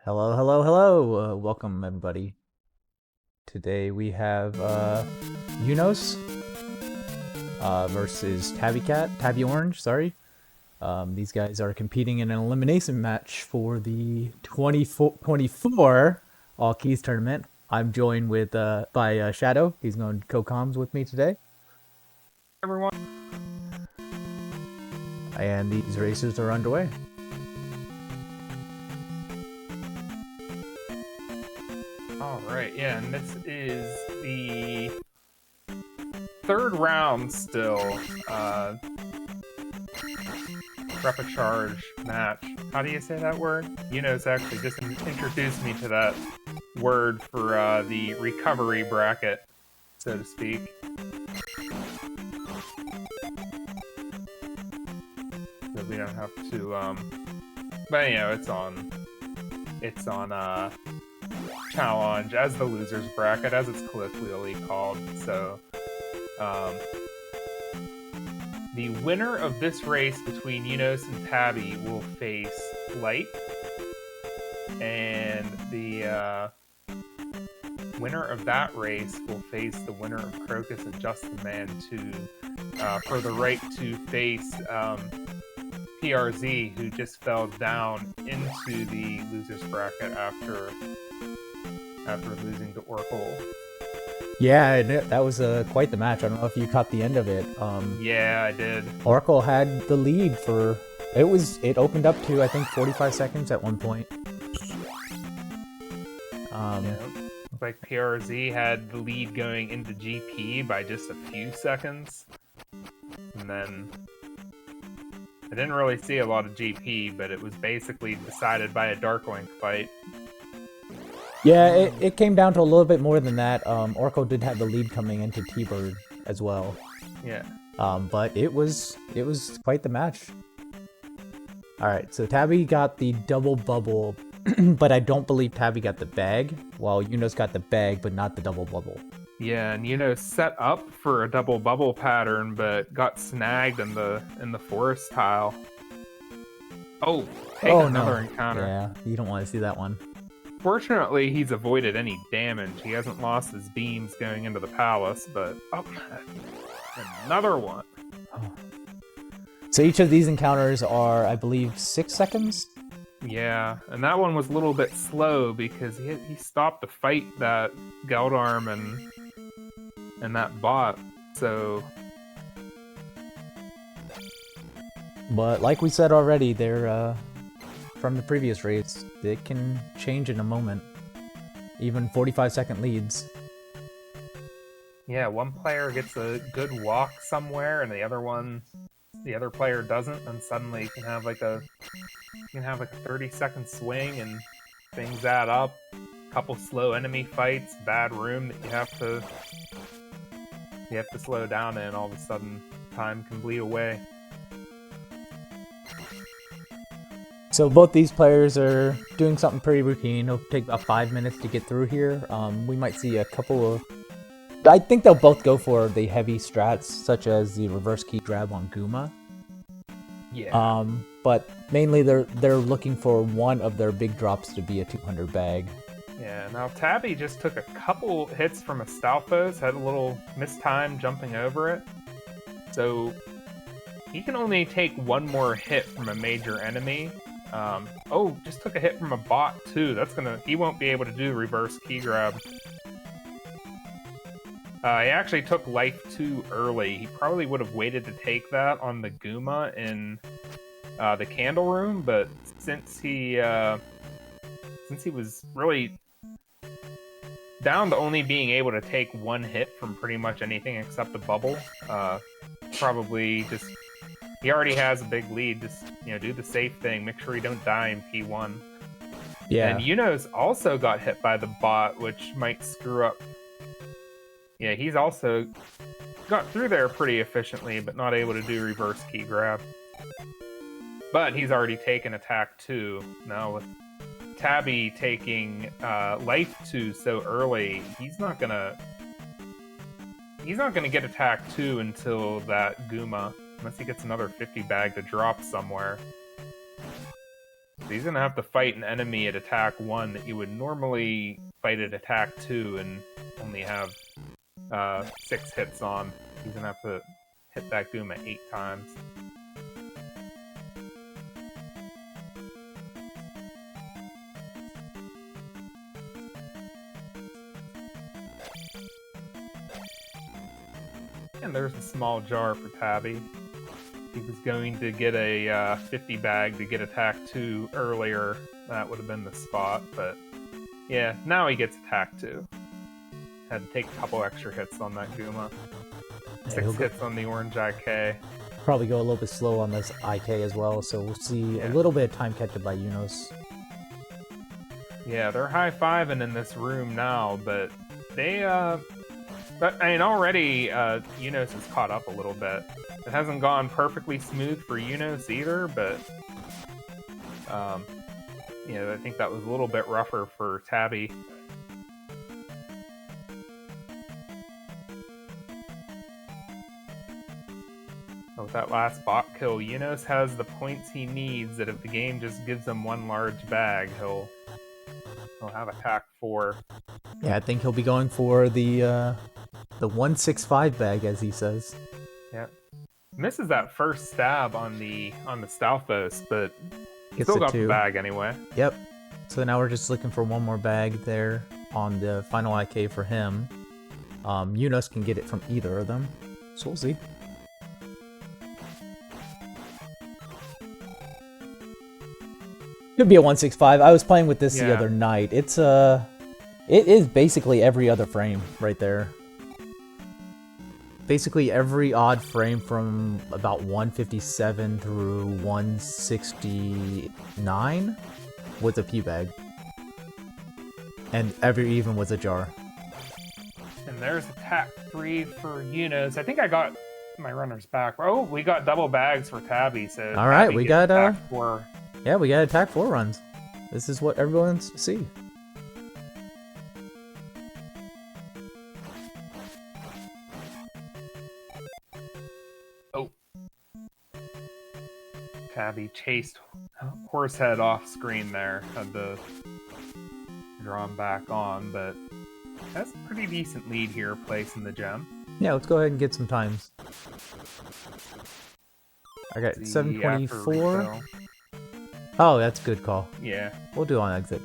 Hello, hello, hello. Welcome, everybody. Today we have eunosxx versus Tabby Orange, sorry. These guys are competing in an elimination match for the 2024 All Keys tournament. I'm joined with by Shadow. He's going to co-coms with me today. Everyone. And these races are underway. All right, yeah, and this is the third round still. Charge match. How do you say that word? It's actually just introduced me to that word for the recovery bracket, so to speak. So we don't have to, but it's on challenge as the losers bracket, as it's colloquially called. So the winner of this race between eunosxx and Tabby will face Light, and the winner of that race will face the winner of Crocus and Just the Man for the right to face PRZ, who just fell down into the losers bracket after losing to Oracle. Yeah, that was quite the match. I don't know if you caught the end of it. Yeah, I did. Oracle had the lead for it opened up to I think 45 seconds at one point. Yeah. Like PRZ had the lead going into GP by just a few seconds, and then I didn't really see a lot of GP, but it was basically decided by a Darkwing fight. Yeah, it came down to a little bit more than that. Oracle did have the lead coming into T-Bird as well. Yeah. But it was quite the match. All right, so Tabby got the double bubble, but I don't believe Tabby got the bag, while eunosxx got the bag, but not the double bubble. Yeah, and set up for a double bubble pattern, but got snagged in the forest tile. Oh, another encounter. Yeah, you don't want to see that one. Fortunately, he's avoided any damage. He hasn't lost his beams going into the palace, but another one. Oh. So each of these encounters are, I believe, 6 seconds? Yeah, and that one was a little bit slow because he stopped to fight that Geldarm and that bot, so... But like we said already, they're, from the previous race, it can change in a moment. Even 45-second leads. Yeah, one player gets a good walk somewhere, and the other player doesn't, and suddenly you can have like a 30-second swing, and things add up. Couple slow enemy fights, bad room that you have to slow down in. All of a sudden, time can bleed away. So both these players are doing something pretty routine. It'll take about 5 minutes to get through here. We might see a couple of... I think they'll both go for the heavy strats, such as the reverse key grab on Guma. Yeah. But mainly they're looking for one of their big drops to be a 200 bag. Yeah, now Tabby just took a couple hits from a Stalfos, had a little mistime jumping over it. So he can only take one more hit from a major enemy. Just took a hit from a bot too. He won't be able to do reverse key grab. He actually took life too early. He probably would have waited to take that on the Guma in the candle room, but since he was really down to only being able to take one hit from pretty much anything except a bubble, probably just... He already has a big lead. Just, do the safe thing. Make sure you don't die in P1. Yeah. And eunosxx also got hit by the bot, which might screw up. Yeah, he's also got through there pretty efficiently, but not able to do reverse key grab. But he's already taken attack 2. Now with Tabby taking life 2 so early, he's not gonna get attack 2 until that Guma. Unless he gets another 50 bag to drop somewhere. So he's gonna have to fight an enemy at attack 1 that you would normally fight at attack 2 and only have 6 hits on. He's gonna have to hit that Gooma 8 times. And there's a small jar for Tabby. He was going to get a 50 bag to get attack 2 earlier. That would have been the spot, but yeah, now he gets attack 2. Had to take a couple extra hits on that Gooma. Yeah, 6 hits on the orange IK. Probably go a little bit slow on this IK as well, so we'll see a little bit of time catch up by eunosxx. Yeah, they're high-fiving in this room now, but they, but I mean, already eunosxx has caught up a little bit. It hasn't gone perfectly smooth for eunosxx either, but you know, I think that was a little bit rougher for Tabby. So with that last bot kill, eunosxx has the points he needs that if the game just gives him one large bag, he'll have attack 4. Yeah, I think he'll be going for the 165 bag, as he says. Yeah. Misses that first stab on the Stalfos, but Gets still got 2. the bag anyway. Yep. So now we're just looking for one more bag there on the final IK for him. eunosxx can get it from either of them, so we'll see. Could be a 165. I was playing with this the other night. It is basically every other frame right there. Basically every odd frame from about 157 through 169 was a P bag. And every even was a jar. And there's attack 3 for eunosxx. I think I got my runners back. Oh, we got double bags for Tabby, so all right, Tabby we gets got attack 4. Yeah, we got attack 4 runs. This is what everyone's see. Oh. Tabby chased Horsehead off screen there. Had to draw him back on, but that's a pretty decent lead here, placing the gem. Yeah, let's go ahead and get some times. I got 724. Oh, that's a good call. Yeah. We'll do on exit.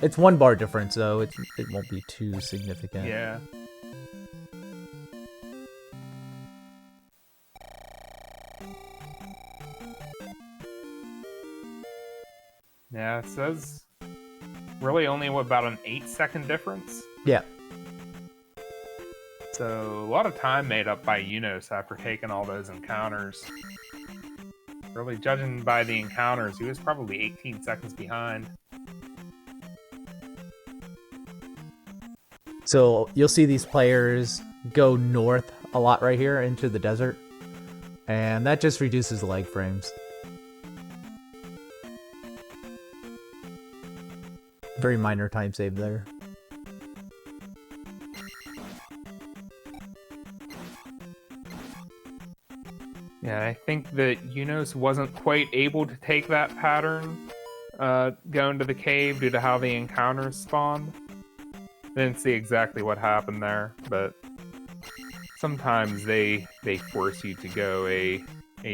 It's 1 bar difference, though. It won't be too significant. Yeah. Yeah, it says really only about an 8-second difference. Yeah. So a lot of time made up by eunosxx after taking all those encounters. Really, judging by the encounters, he was probably 18 seconds behind. So you'll see these players go north a lot right here into the desert. And that just reduces the leg frames. Very minor time save there. Yeah, I think that eunosxx wasn't quite able to take that pattern going to the cave due to how the encounters spawned. Didn't see exactly what happened there, but sometimes they force you to go a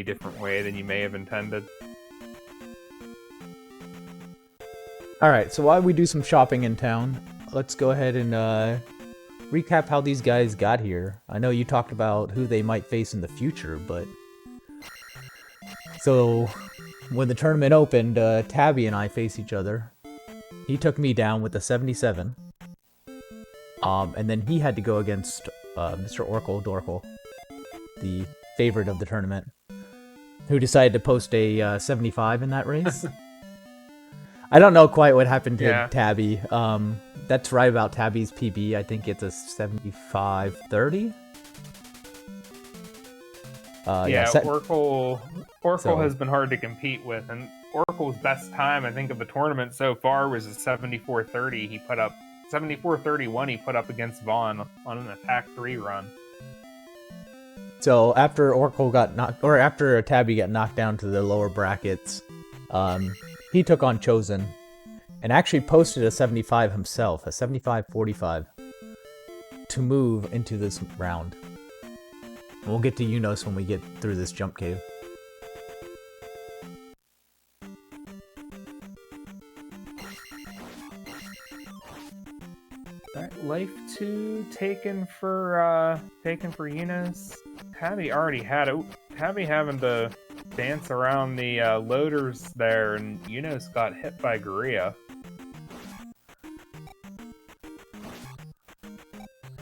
different way than you may have intended. Alright, so while we do some shopping in town, let's go ahead and recap how these guys got here. I know you talked about who they might face in the future, but... So, when the tournament opened, Tabby and I faced each other. He took me down with a 77. And then he had to go against Mr. Oracle Dorkle, the favorite of the tournament, who decided to post a 75 in that race. I don't know quite what happened to Tabby. That's right about Tabby's PB. I think it's a 75-30. Oracle has been hard to compete with, and Oracle's best time, I think, of the tournament so far was a 74-30. He put up 74-31. He put up against Vaughn on an attack 3 run. So after Oracle got knocked, or after Tabby got knocked down to the lower brackets, he took on Chosen, and actually posted a 75 himself, a 75-45, to move into this round. We'll get to Eunos when we get through this jump cave. Alright, life 2 taken for Eunos. Tabby already had it. Tabby having to dance around the loaders there, and Eunos got hit by Gorilla.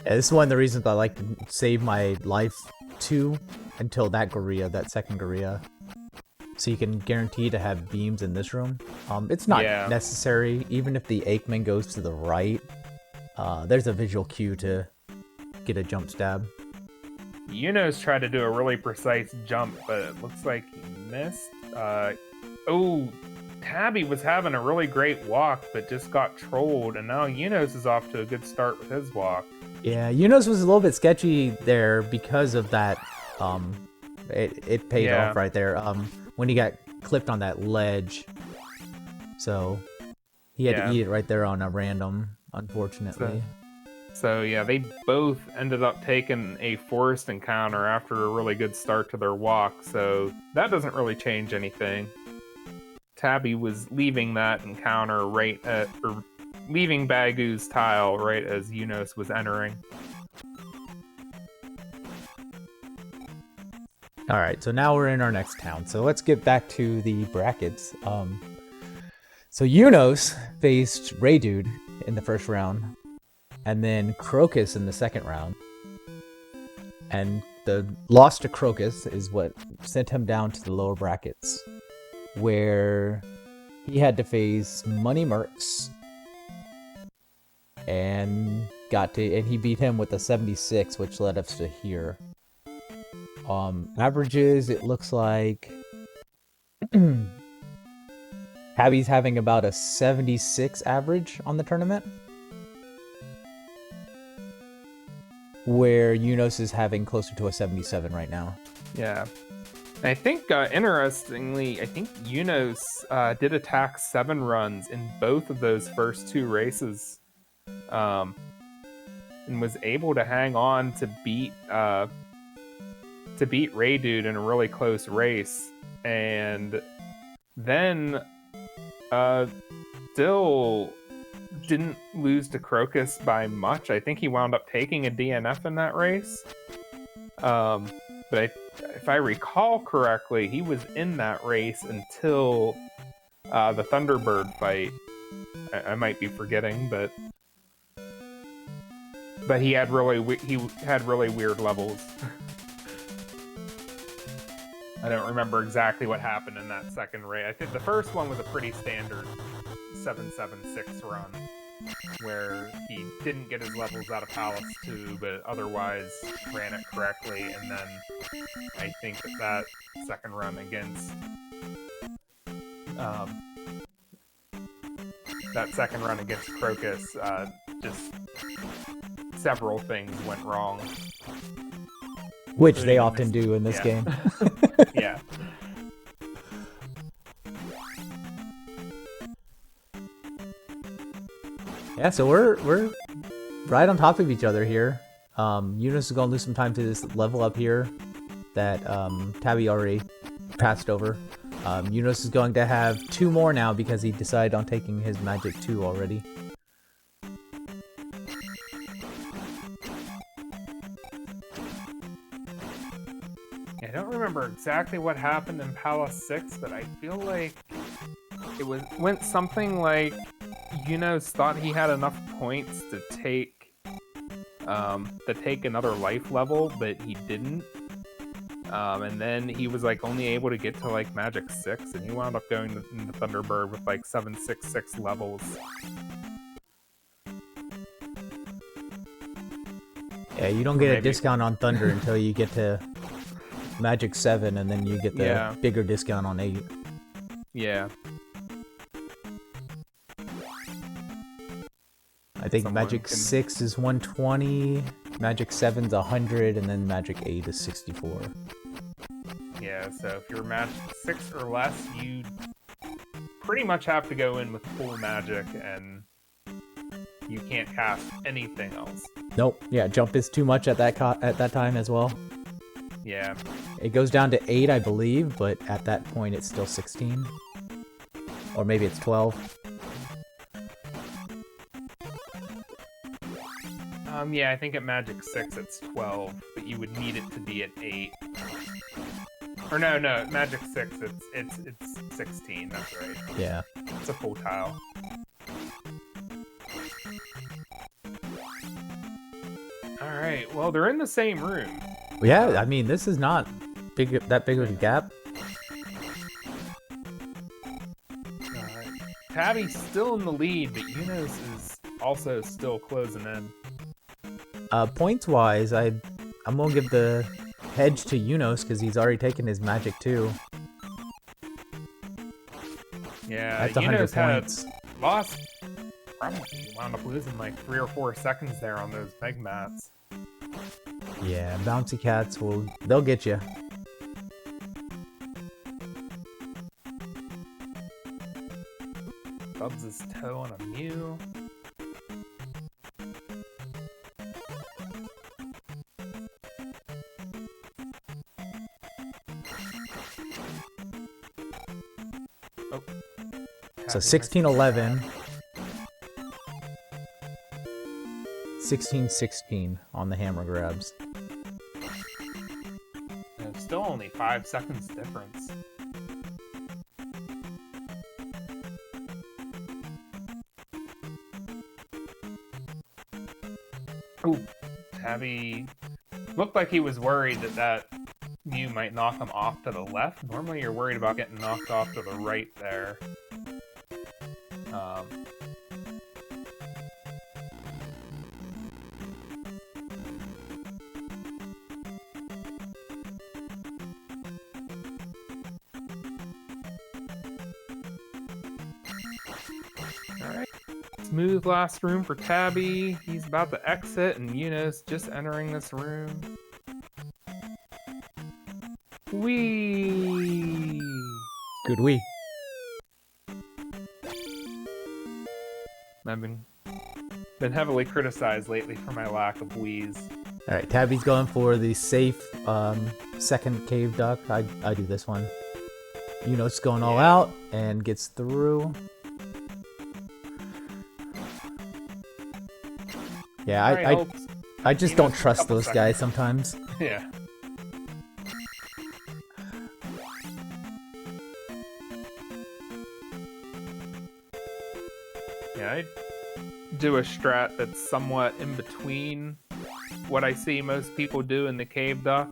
Yeah, this is one of the reasons I like to save my life 2 until that Gorilla, that second Gorilla. So you can guarantee to have beams in this room. It's not necessary, even if the Aikman goes to the right. There's a visual cue to get a jump stab. Eunos tried to do a really precise jump, but it looks like he missed. Tabby was having a really great walk, but just got trolled, and now Eunos is off to a good start with his walk. Yeah, Eunos was a little bit sketchy there because of that. It paid off right there. When he got clipped on that ledge, so he had to eat it right there on a random, unfortunately. So yeah, they both ended up taking a forest encounter after a really good start to their walk, so that doesn't really change anything. Tabby was leaving that encounter leaving Bagu's tile right as Eunos was entering. Alright, so now we're in our next town. So let's get back to the brackets. So Eunos faced Ray Dude in the first round, and then Crocus in the second round. And the loss to Crocus is what sent him down to the lower brackets, where he had to face Money Mercs, and he beat him with a 76, which led us to here. Averages, it looks like Tabby's having about a 76 average on the tournament, where Eunos is having closer to a 77 right now. Yeah. I think, interestingly, I think Eunos did attack 7 runs in both of those first 2 races, and was able to hang on to beat Ray Dude in a really close race, and then still didn't lose to Crocus by much. I think he wound up taking a DNF in that race, but if I recall correctly, he was in that race until the Thunderbird fight. I might be forgetting, but he had really weird levels. I don't remember exactly what happened in that second race. I think the first one was a pretty standard 7-7-6 run, where he didn't get his levels out of Palace 2, but otherwise ran it correctly, and then I think that second run against Crocus, just several things went wrong. Which they often do in this game. Yeah. Yeah, so we're right on top of each other here. Eunos is gonna lose some time to this level up here that Tabby already passed over. Eunos is going to have 2 more now because he decided on taking his Magic 2 already. I don't remember exactly what happened in Palace 6, but I feel like went something like Eunos thought he had enough points to take another life level, but he didn't. And then he was like only able to get to like Magic 6, and he wound up going in the Thunderbird with like 7-6-6 levels. Yeah, you don't get a discount on Thunder until you get to Magic 7, and then you get the bigger discount on 8. Yeah. I think Magic 6 is 120, Magic 7's 100, and then Magic 8 is 64. Yeah, so if you're Magic 6 or less, you pretty much have to go in with full magic, and you can't cast anything else. Nope. Yeah, jump is too much at that time as well. Yeah. It goes down to 8, I believe, but at that point it's still 16. Or maybe it's 12. Yeah, I think at Magic 6 it's 12, but you would need it to be at 8. Or no, at Magic 6 it's 16, that's right. Yeah. It's a full tile. Alright, well, they're in the same room. Yeah, I mean, this is not that big of a gap. Tabby's still in the lead, but eunosxx is also still closing in. Points-wise, I'm gonna give the hedge to eunosxx because he's already taken his magic too. Yeah, that's 100 points. Lost. Probably wound up losing like 3 or 4 seconds there on those Meg mats. Yeah, bouncy cats they'll get you. Bubs his toe on a Mew. Oh. So 16-11. 16-16 on the hammer grabs. There's still only 5 seconds difference. Ooh, Tabby looked like he was worried that Mew might knock him off to the left. Normally you're worried about getting knocked off to the right there. Alright. Smooth last room for Tabby. He's about to exit, and eunosxx just entering this room. Whee! Good wee. I've been heavily criticized lately for my lack of wheeze. Alright, Tabby's going for the safe second cave duck. I do this one. eunosxx going all out and gets through. Yeah, I just don't trust those guys sometimes. Yeah. Yeah, I do a strat that's somewhat in between what I see most people do in the cave duck.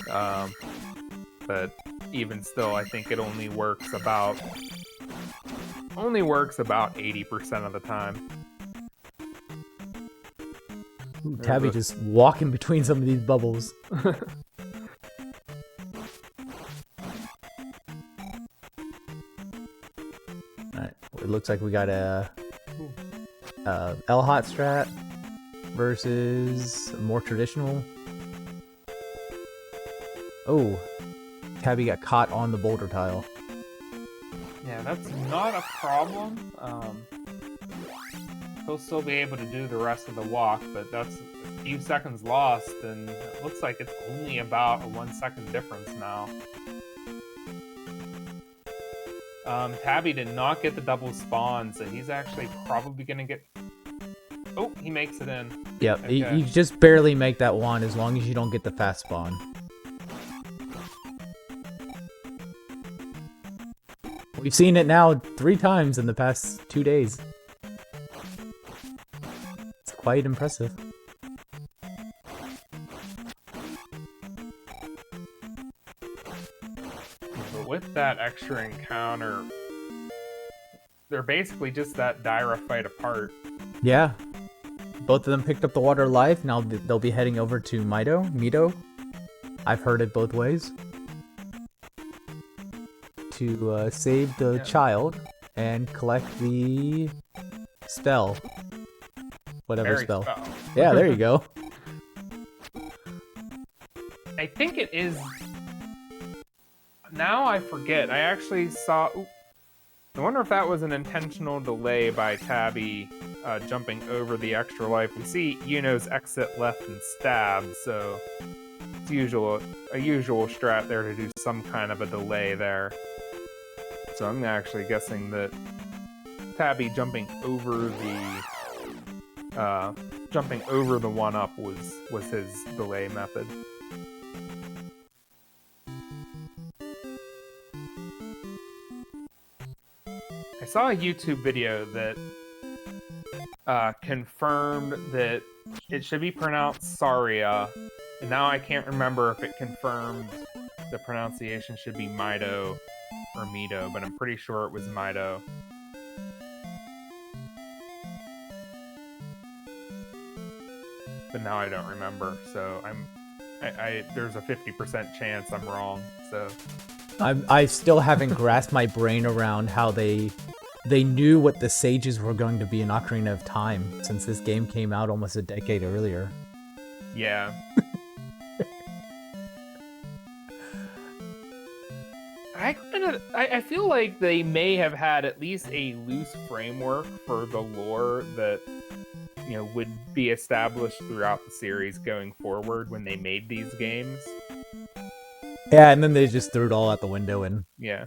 But even still, I think it only works about 80% of the time. Ooh, Tabby just walking between some of these bubbles. Alright, it looks like we got a L-Hot strat versus a more traditional. Oh, Tabby got caught on the boulder tile. Yeah, that's not a problem. He'll still be able to do the rest of the walk, but that's a few seconds lost, and it looks like it's only about a 1 second difference now. Tabby did not get the double spawn, so he's actually probably gonna get... Oh, he makes it in. Yep, Okay. you just barely make that one as long as you don't get the fast spawn. We've seen it now 3 times in the past 2 days. It's quite impressive. But with that extra encounter, they're basically just that Dyra fight apart. Yeah. Both of them picked up the water life. Now they'll be heading over to Mito. I've heard it both ways. To save the child and collect the spell. Whatever Fairy spell. spell. Yeah, there you go. I think it is... Now I forget. I actually saw... Ooh. I wonder if that was an intentional delay by Tabby jumping over the extra life. We see eunosxx exit left and stab, so it's a usual strat there to do some kind of a delay there. So I'm actually guessing that Tabby jumping over the 1-up was his delay method. I saw a YouTube video that confirmed that it should be pronounced Saria, and now I can't remember if it confirmed the pronunciation should be Mido or Mido, but I'm pretty sure it was Mido. But now I don't remember, so there's a 50% chance I'm wrong. So I still haven't grasped my brain around how they knew what the sages were going to be in Ocarina of Time, since this game came out almost a decade earlier. Yeah. I feel like they may have had at least a loose framework for the lore that would be established throughout the series going forward when they made these games. Yeah, and then they just threw it all out the window and yeah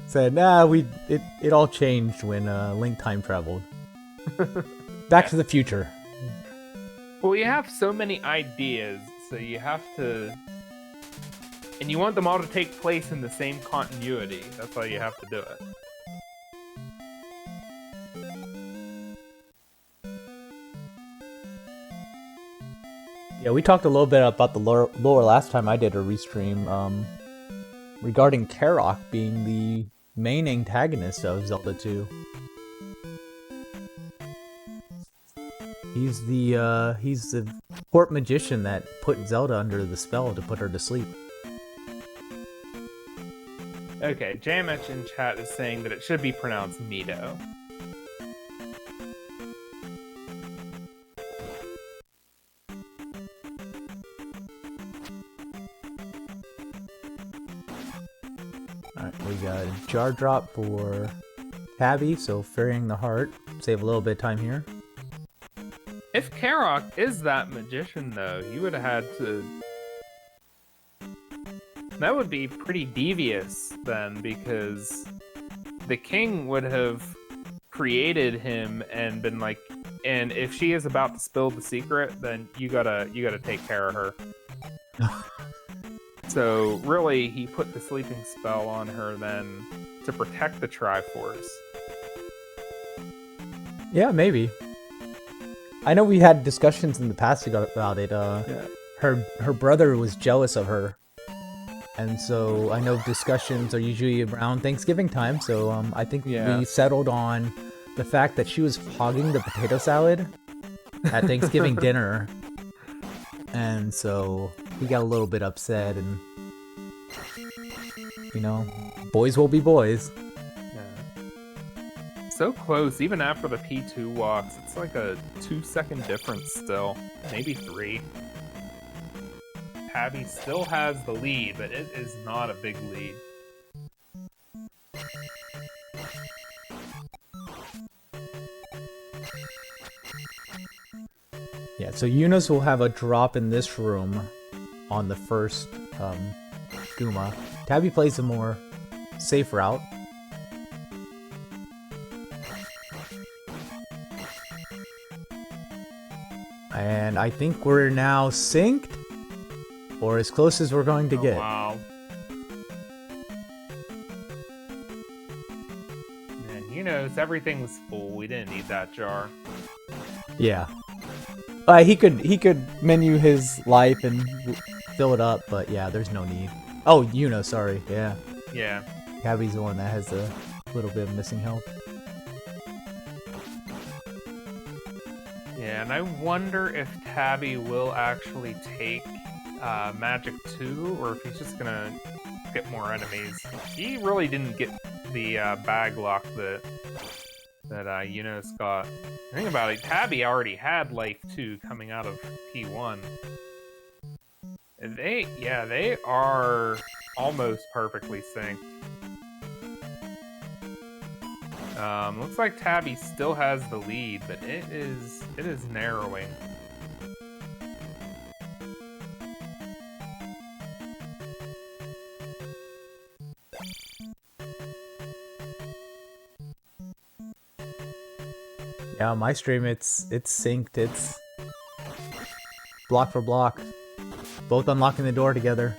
said, "Nah, it all changed when Link time traveled back to the future." Well, you have so many ideas, so you have to, and you want them all to take place in the same continuity. That's why you have to do it. Yeah, we talked a little bit about the lore last time I did a restream, regarding Karok being the main antagonist of Zelda 2. He's the court magician that put Zelda under the spell to put her to sleep. Okay, Jamich in chat is saying that it should be pronounced Mido. Alright, we got a jar drop for Tabby, so Ferrying the Heart. Save a little bit of time here. If Karok is that magician, though, you would have had to... That would be pretty devious, then, because the king would have created him and been like, and if she is about to spill the secret, then you gotta take care of her. So, really, he put the sleeping spell on her, then, to protect the Triforce. Yeah, maybe. I know we had discussions in the past about it. Yeah. Her brother was jealous of her, and so I know discussions are usually around Thanksgiving time. So I think we settled on the fact that she was hogging the potato salad at Thanksgiving dinner, and so he got a little bit upset. And boys will be boys. So close, even after the P2 walks. It's like a 2-second difference still. Maybe 3. Tabby still has the lead, but it is not a big lead. Yeah, so Eunice will have a drop in this room on the first Guma. Tabby plays a more safe route. And I think we're now synced, or as close as we're going to get. Wow. Man, everything was full. We didn't need that jar. Yeah. He could menu his life and fill it up, but yeah, there's no need. Oh, sorry. Yeah. Yeah. Tabby's the one that has a little bit of missing health. Yeah, and I wonder if Tabby will actually take Magic 2, or if he's just gonna get more enemies. He really didn't get the bag lock that Eunice got. Think about it, Tabby already had Life 2 coming out of P1. And they are almost perfectly synced. Looks like Tabby still has the lead, but it is narrowing. Yeah, my stream it's synced. It's block for block, both unlocking the door together.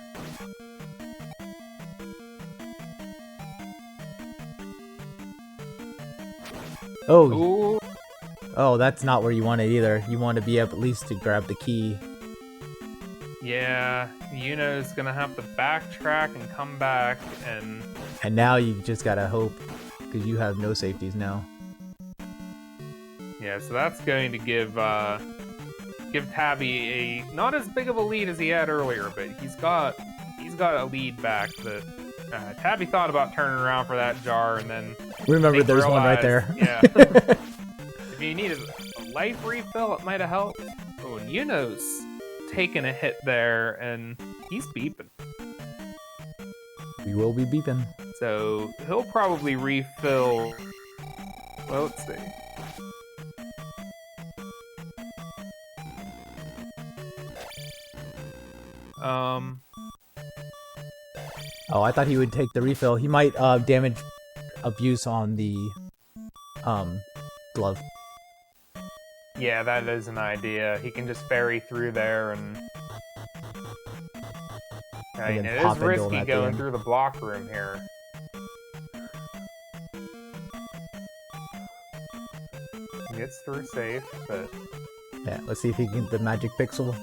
Oh, Ooh. oh, that's not where you want it either. You want to be able at least to grab the key. Yeah, Yuno's gonna have to backtrack and come back, and now you just gotta hope, because you have no safeties now. yeah, so that's going to give Tabby a not as big of a lead as he had earlier, but he's got a lead back. That Tabby thought about turning around for that jar, and then Remember, there's one right there. Yeah. If you needed a life refill, it might have helped. Oh, and Yuno's taking a hit there, and he's beeping. We will be beeping. So he'll probably refill. Well, let's see. Oh, I thought he would take the refill. He might damage abuse on the glove. Yeah, that is an idea. He can just ferry through there, and I mean, it is risky going through the block room here. He gets through safe, but yeah, let's see if he can get the magic pixel.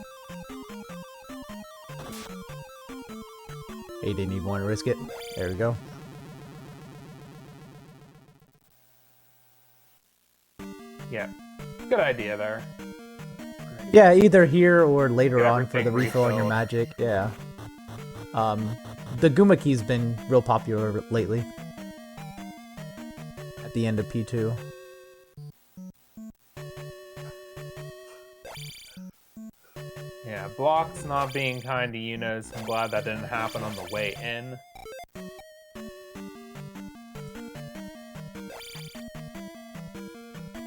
He didn't even want to risk it. There we go. Yeah, good idea there. Yeah, either here or later on for the refill refilled. on your magic. Yeah. The Guma key's been real popular lately. At the end of P2. Yeah, blocks not being kind to Yunos. I'm glad that didn't happen on the way in.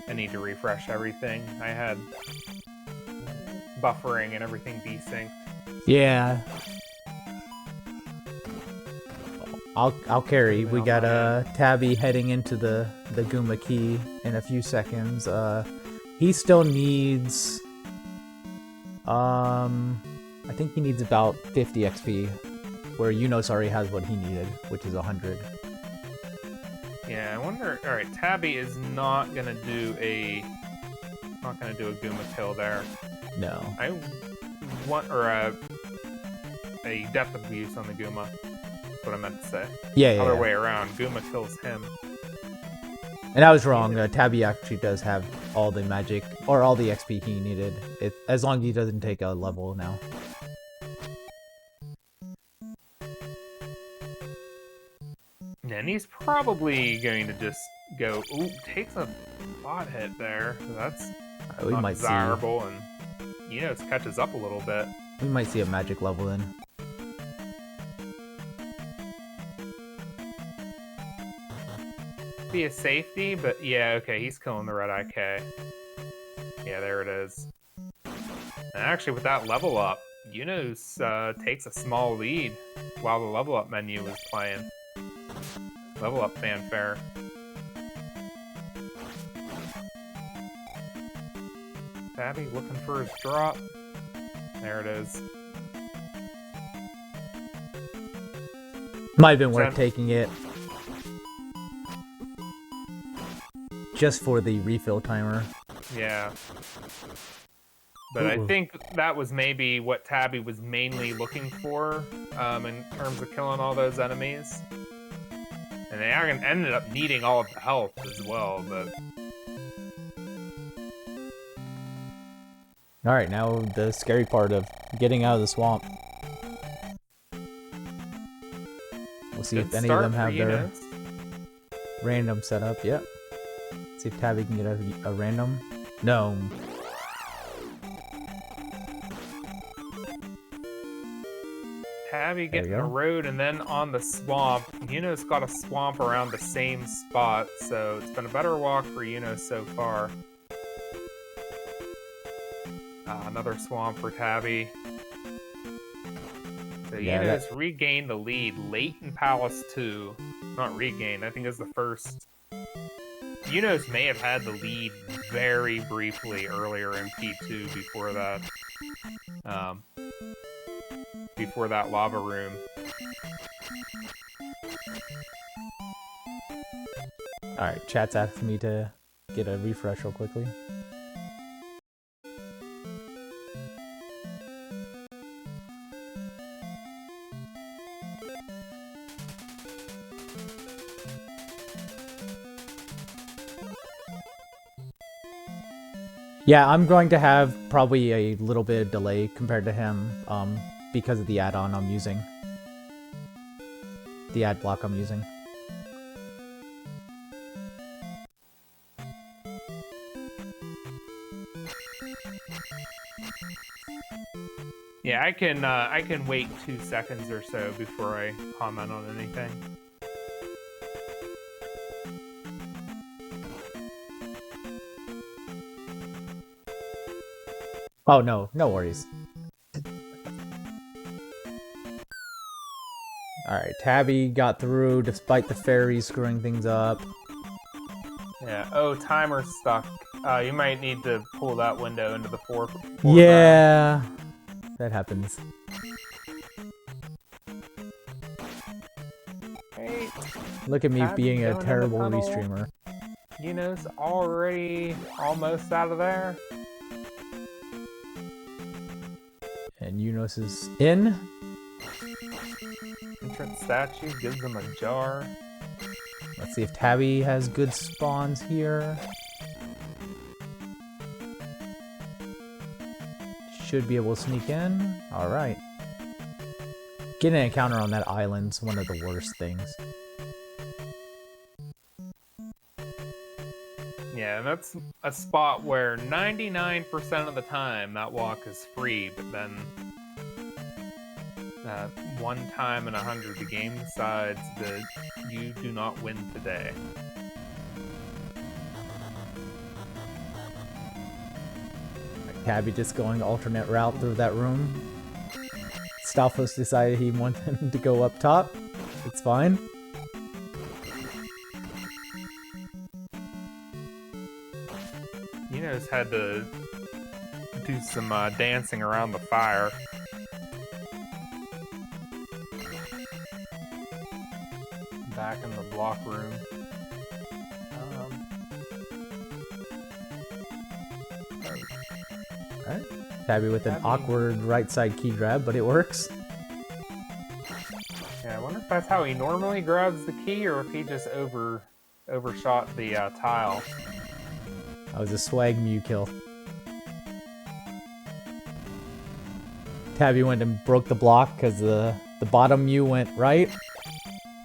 I need to refresh everything. I had buffering and everything desynced. Yeah. I'll carry. We got Tabby heading into the Guma key in a few seconds. He still needs I think he needs about 50 XP, where Eunos already has what he needed, which is 100. Yeah, I wonder. All right, Tabby is not gonna do a Guma kill there. No. I want a depth abuse on the Guma. That's what I meant to say. Yeah. Other way around. Guma kills him. And I was wrong. Tabby actually does have all the magic, or all the XP he needed, as long as he doesn't take a level now. And he's probably going to just go, ooh, takes a bot hit there. That's We not might desirable, and it catches up a little bit. We might see a magic level then. Be a safety, but yeah, okay, he's killing the red IK. Yeah, there it is. And actually, with that level up, Eunos takes a small lead while the level up menu was playing. Level up fanfare. Tabby looking for his drop. There it is. Might have been worth taking it. Just for the refill timer. Yeah. But I think that was maybe what Tabby was mainly looking for in terms of killing all those enemies. And they ended up needing all of the health as well, but... Alright, now the scary part of getting out of the swamp. We'll see if any of them have their random setup. Yep. See if Tabby can get a random. No. Tabby There you getting a go. road, and then on the swamp. Yuno's got a swamp around the same spot, so it's been a better walk for Yuno so far. Another swamp for Tabby. So Yeah, Yuno's regained the lead late in Palace 2. Not regained, I think it's the first. Yuno's may have had the lead very briefly earlier in P2 before that lava room. Alright, chat's asking me to get a refresh real quickly. Yeah, I'm going to have probably a little bit of delay compared to him, because of the add-on I'm using. The ad block I'm using. Yeah, I can wait 2 seconds or so before I comment on anything. Oh, no worries. Alright, Tabby got through despite the fairies screwing things up. Yeah. Oh, timer's stuck. You might need to pull that window into the foreground. Yeah, that happens. Hey, Look at me Tabby being a going in the terrible tunnel. restreamer. Yuno's already almost out of there. And Eunos is in. Entrance statue gives them a jar. Let's see if Tabby has good spawns here. Should be able to sneak in. Alright. Getting an encounter on that island's one of the worst things. Yeah, that's a spot where 99% of the time that walk is free, but then one time in 100 the game decides that you do not win today. Tabby just going alternate route through that room. Stalfos decided he wanted him to go up top. It's fine. Yuno's had to do some dancing around the fire. Back in the block room. Alright. Tabby with an awkward right side key grab, but it works. Yeah, I wonder if that's how he normally grabs the key, or if he just overshot the tile. That was a swag Mew kill. Tabby went and broke the block because the bottom Mew went right,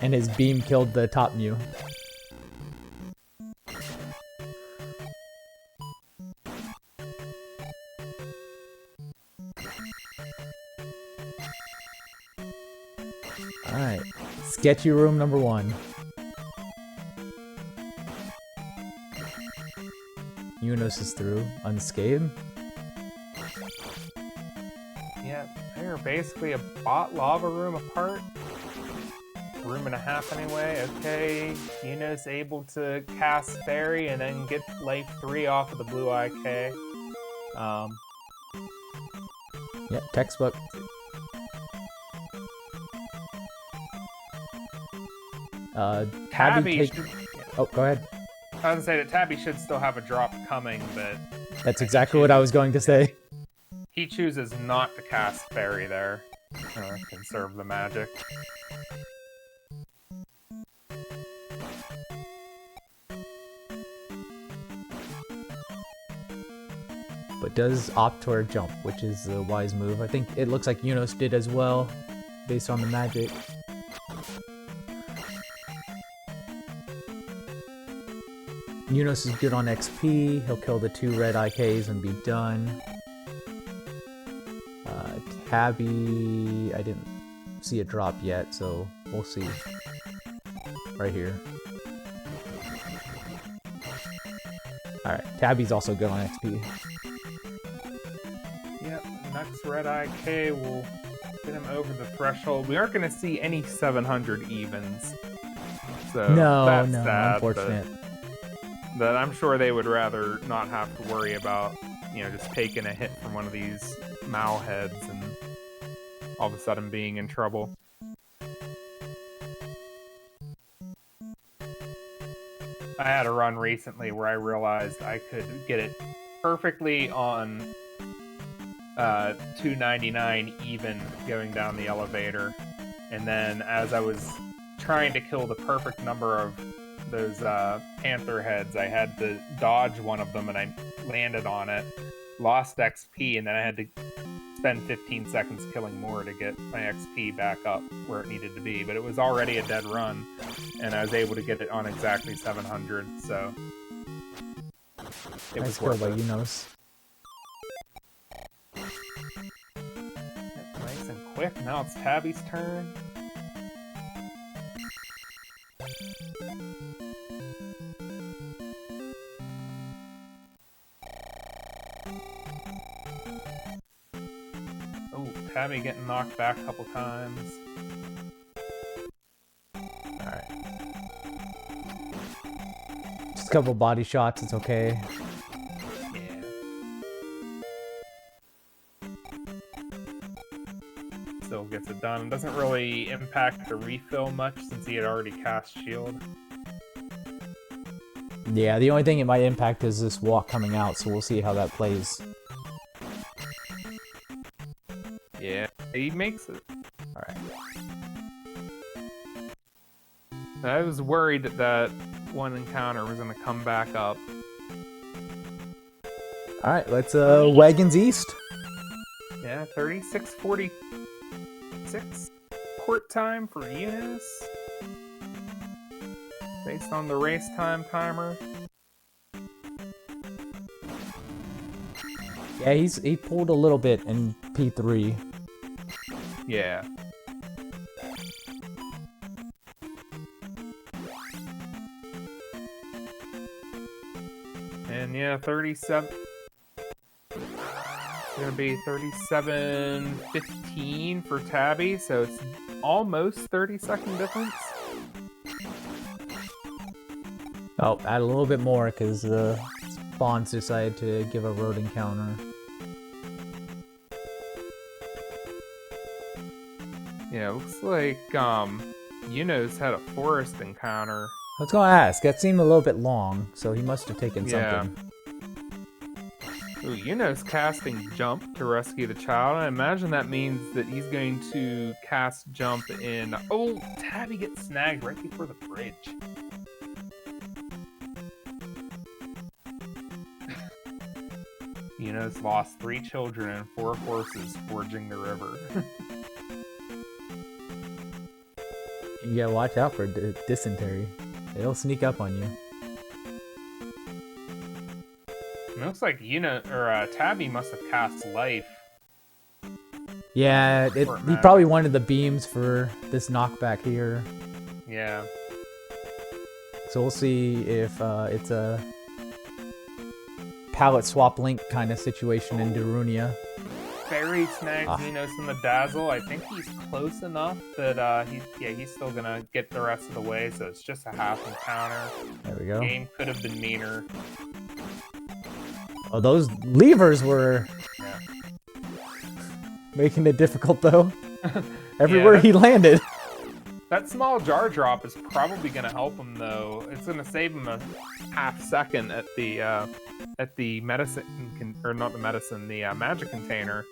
and his beam killed the top Mew. Alright, sketchy room number 1. Eunos is through, unscathed. Yeah, they're basically a bot lava room apart. Room and a half anyway. Okay, Yuno's able to cast Fairy and then get life 3 off of the blue IK. Yep, textbook. Tabby take... Oh, go ahead. I was gonna say that Tabby should still have a drop coming, but That's exactly what I was going to say. he chooses not to cast Fairy there. Conserve the magic. But does opt toward jump, which is a wise move. I think it looks like Eunos did as well, based on the magic. Eunos is good on XP. He'll kill the 2 red IKs and be done. Tabby... I didn't see a drop yet, so we'll see. Right here. Alright, Tabby's also good on XP. Yep, next Red Eye K will get him over the threshold. We aren't going to see any 700 evens. So No, that's no, sad, unfortunate. but I'm sure they would rather not have to worry about, you know, just taking a hit from one of these Mao heads and all of a sudden being in trouble. I had a run recently where I realized I could get it perfectly on 299 even going down the elevator, and then as I was trying to kill the perfect number of those panther heads, I had to dodge one of them and I landed on it, lost XP, and then I had to spend 15 seconds killing more to get my XP back up where it needed to be. But it was already a dead run, and I was able to get it on exactly 700, so it Nice was kill worth by it. eunosxx. Nice and quick. Now it's Tabby's turn. Oh, Tabby getting knocked back a couple times. Alright. Just a couple body shots, it's okay. Yeah. Still gets it done. Doesn't really impact the refill much since he had already cast shield. Yeah, the only thing it might impact is this walk coming out, so we'll see how that plays. Yeah, he makes it. Alright. I was worried that that one encounter was going to come back up. Alright, let's wagons east. Yeah, 36:46 port time for eunosxx. Based on the race time timer. Yeah, he pulled a little bit in P3. Yeah. And yeah, 37. It's gonna be 37:15 for Tabby, so it's almost 30-second difference. Oh, add a little bit more because Bonds decided to give a road encounter. Yeah, it looks like eunosxx had a forest encounter. I was gonna ask, that seemed a little bit long, so he must have taken Yeah. something. Ooh, eunosxx casting jump to rescue the child. I imagine that means that he's going to cast jump in. Oh, Tabby gets snagged right before the bridge. eunosxx lost 3 children and 4 horses forging the river. You gotta watch out for dysentery. It'll sneak up on you. It looks like Tabby must have cast life. Yeah, he probably wanted the beams for this knockback here. Yeah. So we'll see if it's a palette swap link kind of situation in Darunia. Fairy snags eunosxx in the dazzle. I think he's close enough that he's still gonna get the rest of the way, so it's just a half encounter. There we go. Game could have been meaner. Oh, those levers were making it difficult though. Everywhere he landed. That small jar drop is probably gonna help him though. It's gonna save him a half second at the medicine or not the medicine, the magic container.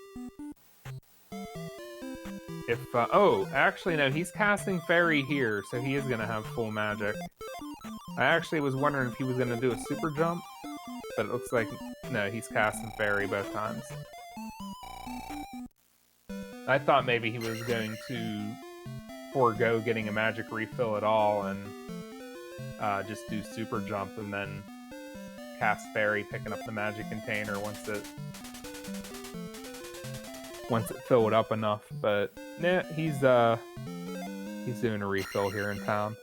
If oh, actually no, he's casting fairy here, so he is gonna have full magic. I actually was wondering if he was gonna do a super jump, but it looks like no, he's casting fairy both times. I thought maybe he was going to forego getting a magic refill at all and just do super jump and then cast fairy, picking up the magic container once it once it filled up enough. But nah, he's doing a refill here in town.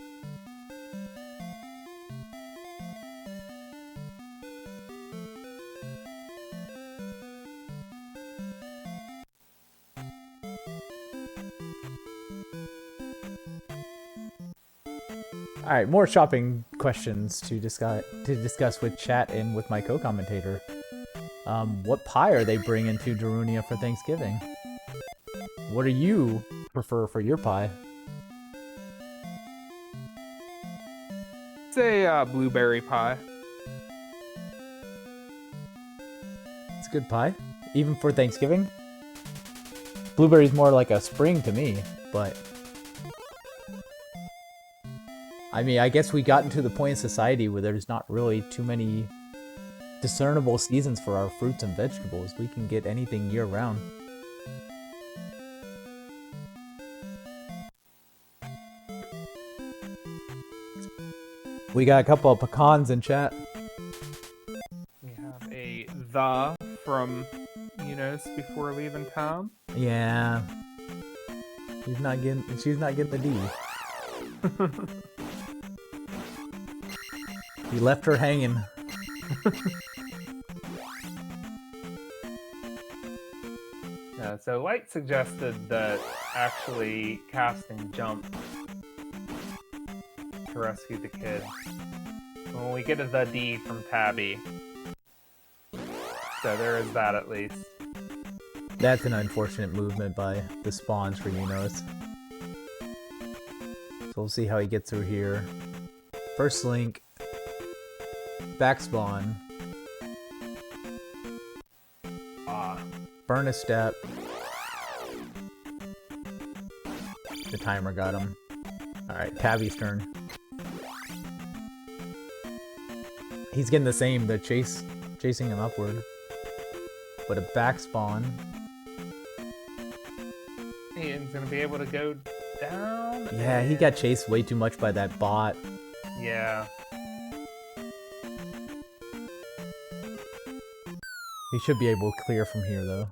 All right, more shopping questions to discuss with chat and with my co-commentator. What pie are they bringing to Darunia for Thanksgiving? What do you prefer for your pie? Say blueberry pie. It's a good pie, even for Thanksgiving. Blueberry's more like a spring to me, but I mean, I guess we got into the point in society where there's not really too many discernible seasons for our fruits and vegetables. We can get anything year round. We got a couple of pecans in chat. We have a the from eunosxx before leaving town. Yeah. She's not getting the D. He left her hanging. So Light suggested that actually casting Jump to rescue the kid. When we get a the D from Tabby. So there is that at least. That's an unfortunate movement by the spawns for eunosxx. So we'll see how he gets through here. First link. Back spawn. Burn a step. The timer got him. Alright, Tabby's turn. He's getting the same, the chasing him upward. But a back spawn. Ian's gonna be able to go down. Yeah, he got chased way too much by that bot. Yeah. He should be able to clear from here, though.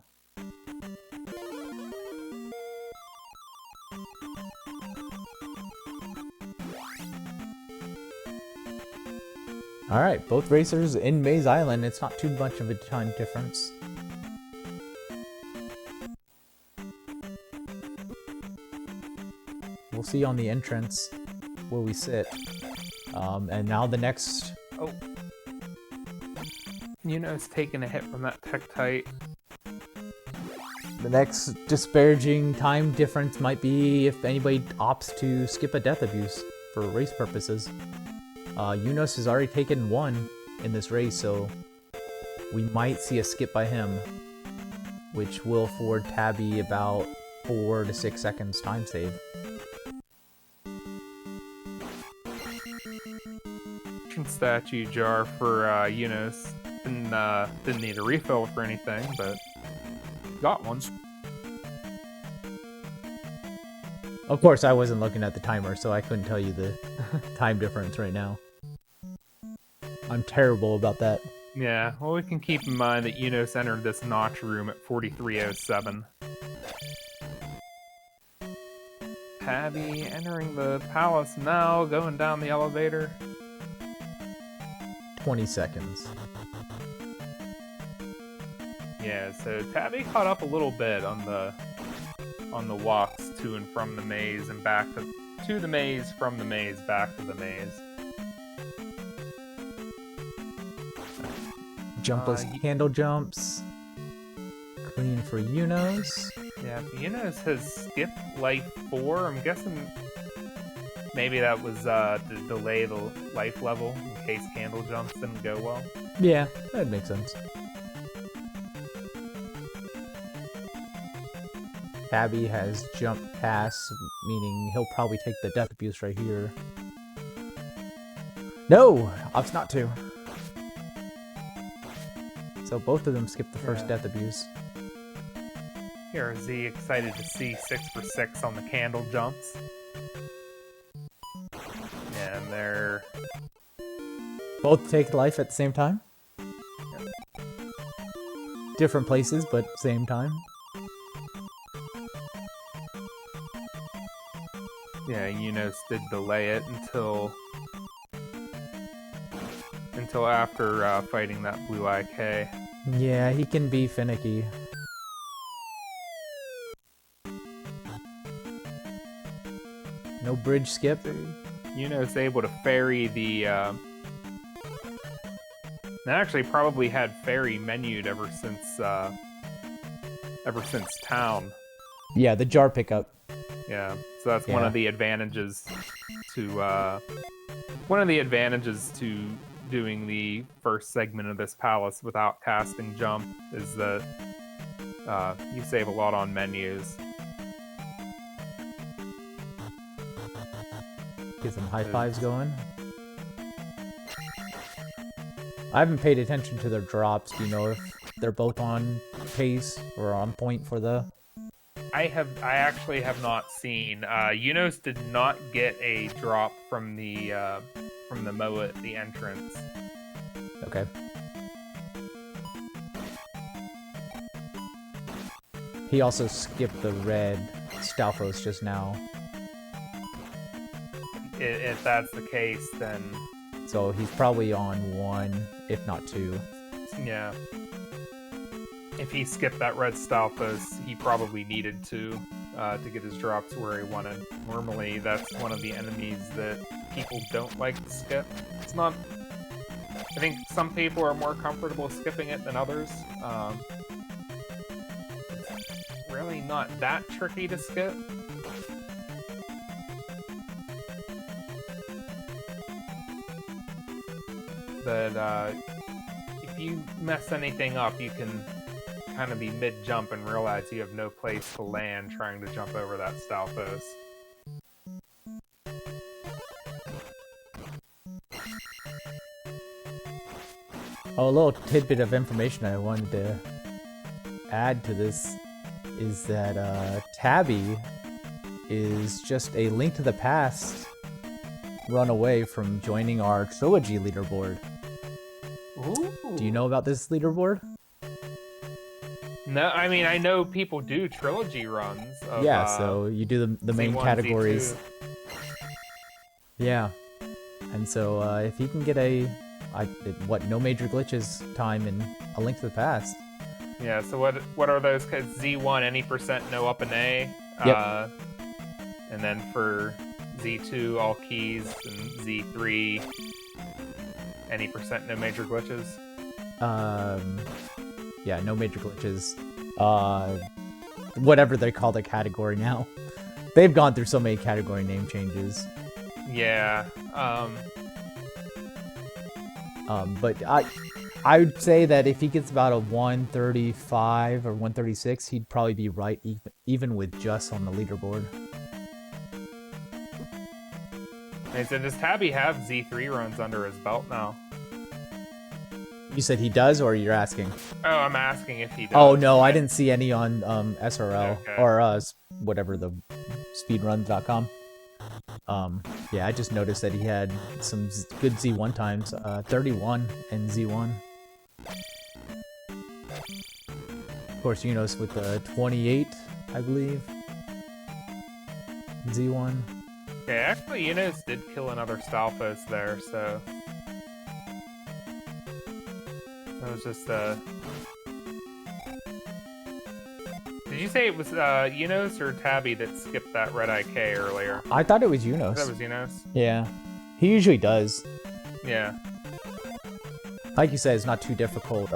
Alright, both racers in Maze Island. It's not too much of a time difference. We'll see on the entrance where we sit. And now the next... Oh. eunosxx taking a hit from that Tektite. The next disparaging time difference might be if anybody opts to skip a death abuse for race purposes. eunosxx has already taken one in this race, so we might see a skip by him, which will afford Tabby about 4 to 6 seconds time save. Statue jar for eunosxx. Didn't need a refill for anything, but got one. Of course, I wasn't looking at the timer, so I couldn't tell you the time difference right now. I'm terrible about that. Yeah, well, we can keep in mind that eunosxx entered this notch room at 43:07. Tabby entering the palace now, going down the elevator. 20 seconds. Yeah, so Tabby caught up a little bit on the walks to and from the maze and back to the maze, from the maze, back to the maze. Jumpless handle jumps. Clean for eunosxx. Yeah, eunosxx has skipped life 4. I'm guessing maybe that was to delay the life level in case candle jumps didn't go well. Yeah, that makes sense. Tabby has jumped past, meaning he'll probably take the death abuse right here. No! Opts not to. So both of them skipped the first death abuse. Here is Z excited to see 6 for 6 on the candle jumps. And they're... Both take life at the same time? Yep. Different places, but same time. Yeah, Eunos did delay it until after fighting that blue IK. Yeah, he can be finicky. No bridge skip. Eunos able to ferry the. They actually probably had ferry menued ever since town. Yeah, the jar pickup. Yeah, so that's one Yeah. of the advantages to doing the first segment of this palace without casting jump is that you save a lot on menus. Get some high fives going. I haven't paid attention to their drops. Do you know if they're both on pace or on point for the... I actually have not seen. Eunos did not get a drop from the Moa at the entrance. Okay. He also skipped the red Stalfos just now. If that's the case, then So he's probably on 1, if not 2. yeah. If he skipped that red Stalfos, he probably needed to get his drops where he wanted. Normally, that's one of the enemies that people don't like to skip. It's not. I think some people are more comfortable skipping it than others. It's really not that tricky to skip. But if you mess anything up, you can kind of be mid-jump and realize you have no place to land trying to jump over that Stalfos. Oh, a little tidbit of information I wanted to add to this is that Tabby is just a Link to the Past run away from joining our Trilogy leaderboard. Ooh. Do you know about this leaderboard? No, I mean, I know people do trilogy runs. Of, Yeah, so you do the main Z1, categories. Z2. Yeah. And so if you can get no major glitches time in A Link to the Past. Yeah, so what are those? Cause Z1, any percent no up and A. Yep. And then for Z2, all keys, and Z3, any percent no major glitches. Yeah, no major glitches. Whatever they call the category now. They've gone through so many category name changes. Yeah. But I would say that if he gets about a 135 or 136, he'd probably be right even with Just on the leaderboard. And so does Tabby have Z3 runs under his belt now? You said he does, or you're asking? Oh, I'm asking if he does. Oh no, I didn't see any on SRL Okay. or whatever the speedruns.com. Yeah, I just noticed that he had some good Z1 times, 31 and Z1. Of course, Eunos with the 28, I believe. Z1. Okay, actually, Eunos did kill another Stalfos there, so that was just Did you say it was Eunos or Tabby that skipped that red IK earlier? I thought it was Eunos. That was Eunos. Yeah, he usually does. Yeah. Like you said, it's not too difficult.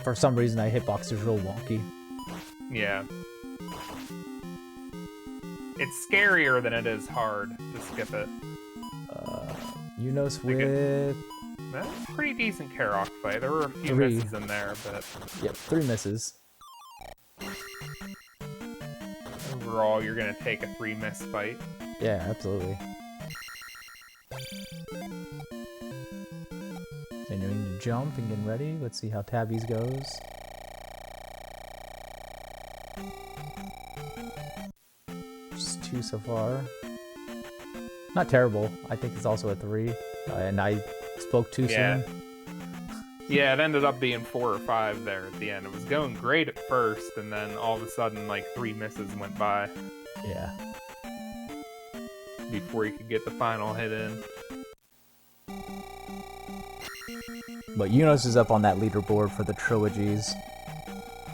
For some reason, that hitbox is real wonky. Yeah. It's scarier than it is hard to skip it. Eunos Like with... That's a pretty decent Karok fight. There were a few 3. misses in there, but Yep, 3 misses. overall, you're gonna take a 3-miss fight. Yeah, absolutely. Continuing to jump and getting ready. Let's see how Tabby's goes. Just 2 so far. Not terrible. I think it's also a 3. And I spoke too Yeah. soon. Yeah, it ended up being 4 or 5 there at the end. It was going great at first, and then all of a sudden, like 3 misses went by. Yeah. before he could get the final hit in. But eunosxx is up on that leaderboard for the trilogies.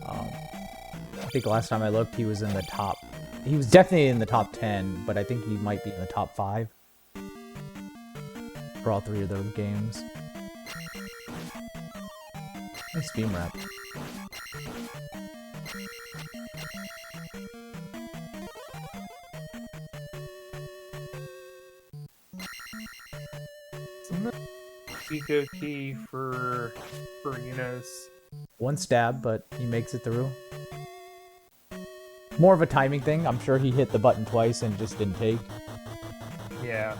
I think last time I looked, he was in the top. He was definitely in the top 10, but I think he might be in the top 5 for all 3 of those games. Nice beam wrap. Eco key for eunosxx. 1 stab, but he makes it through. More of a timing thing. I'm sure he hit the button twice and just didn't take. Yeah.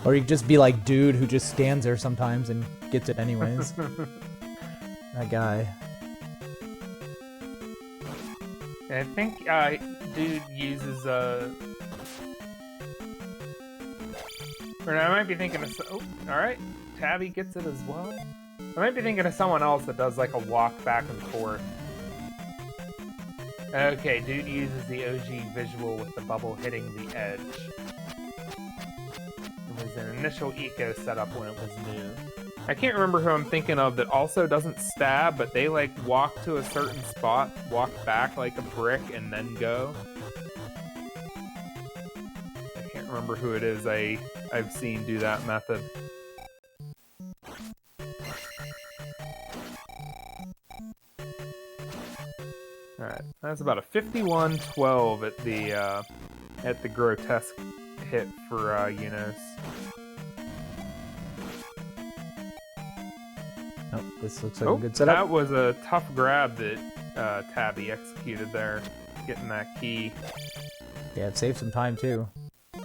Or he could just be like dude who just stands there sometimes and gets it anyways. That guy. I think dude uses or I might be thinking of... Oh, alright. Tabby gets it as well. I might be thinking of someone else that does like a walk back and forth. Okay, dude uses the OG visual with the bubble hitting the edge. It was an initial eco setup when it was new. I can't remember who I'm thinking of that also doesn't stab, but they like walk to a certain spot, walk back like a brick, and then go. I can't remember who it is I've seen do that method. Alright, that's about a 51-12 at the grotesque hit for eunosxx. Nope, this looks like a good setup. That was a tough grab that Tabby executed there, getting that key. Yeah, it saved some time too.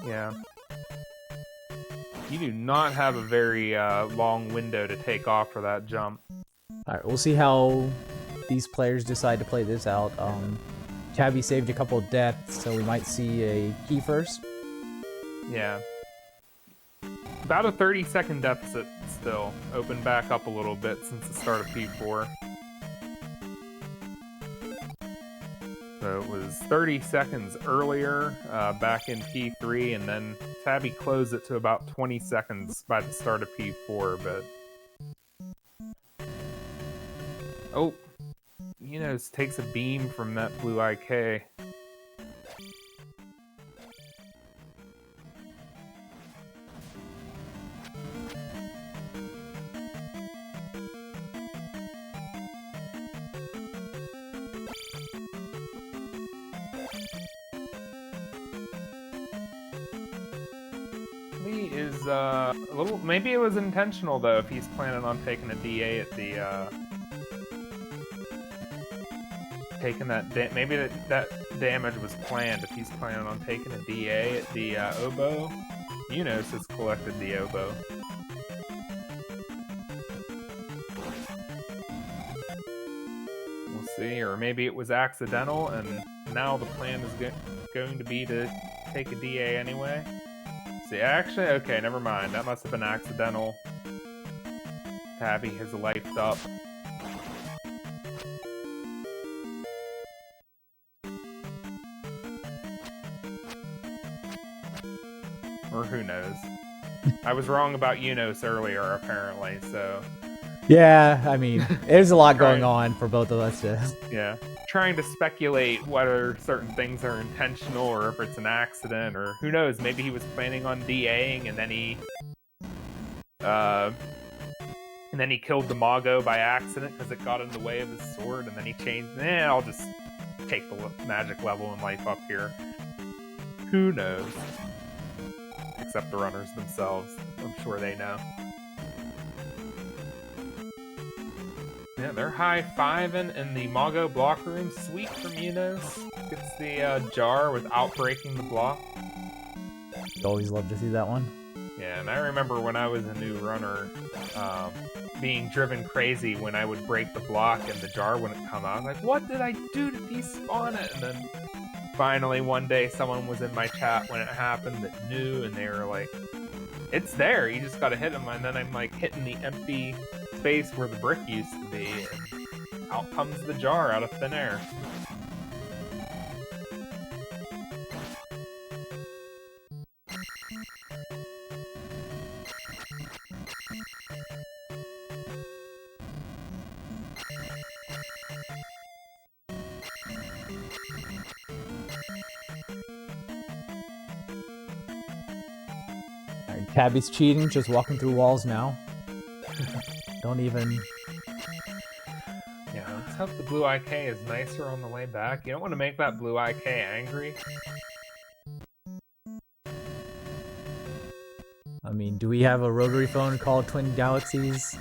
Yeah. You do not have a very long window to take off for that jump. Alright, we'll see how these players decide to play this out. Tabby saved a couple of deaths, so we might see a key first. Yeah. About a 30-second deficit still. Opened back up a little bit since the start of P4. So it was 30 seconds earlier back in P3, and then Tabby closed it to about 20 seconds by the start of P4, but... Oh! eunosxx takes a beam from that blue IK. He is a little... Maybe it was intentional though if he's planning on taking a DA at the taking that maybe that damage was planned if he's planning on taking a DA at the oboe. eunosxx has collected the oboe. We'll see, or maybe it was accidental and now the plan is going to be to take a DA anyway. See, actually, okay, never mind. That must have been accidental. Tabby has lifed up. Or who knows. I was wrong about eunosxx earlier, apparently, so... Yeah, I mean, there's a lot going on for both of us to... Yeah. Trying to speculate whether certain things are intentional or if it's an accident, or who knows, maybe he was planning on DAing and then he killed the Mago by accident because it got in the way of his sword, and then he changed... I'll just take the magic level and life up here. Who knows? Except the runners themselves. I'm sure they know. Yeah, they're high-fiving in the Mago block room. Sweet from eunosxx. Gets the jar without breaking the block. You always love to see that one. Yeah, and I remember when I was a new runner, being driven crazy when I would break the block and the jar wouldn't come out. I was like, what did I do to despawn it? And then finally one day someone was in my chat when it happened that knew, and they were like, it's there, you just gotta hit him. And then I'm like hitting the empty space where the brick used to be, and out comes the jar out of thin air. Alright, Tabby's cheating, just walking through walls now. Don't even... Yeah, let's hope the blue IK is nicer on the way back. You don't want to make that blue IK angry. I mean, do we have a rotary phone called Twin Galaxies?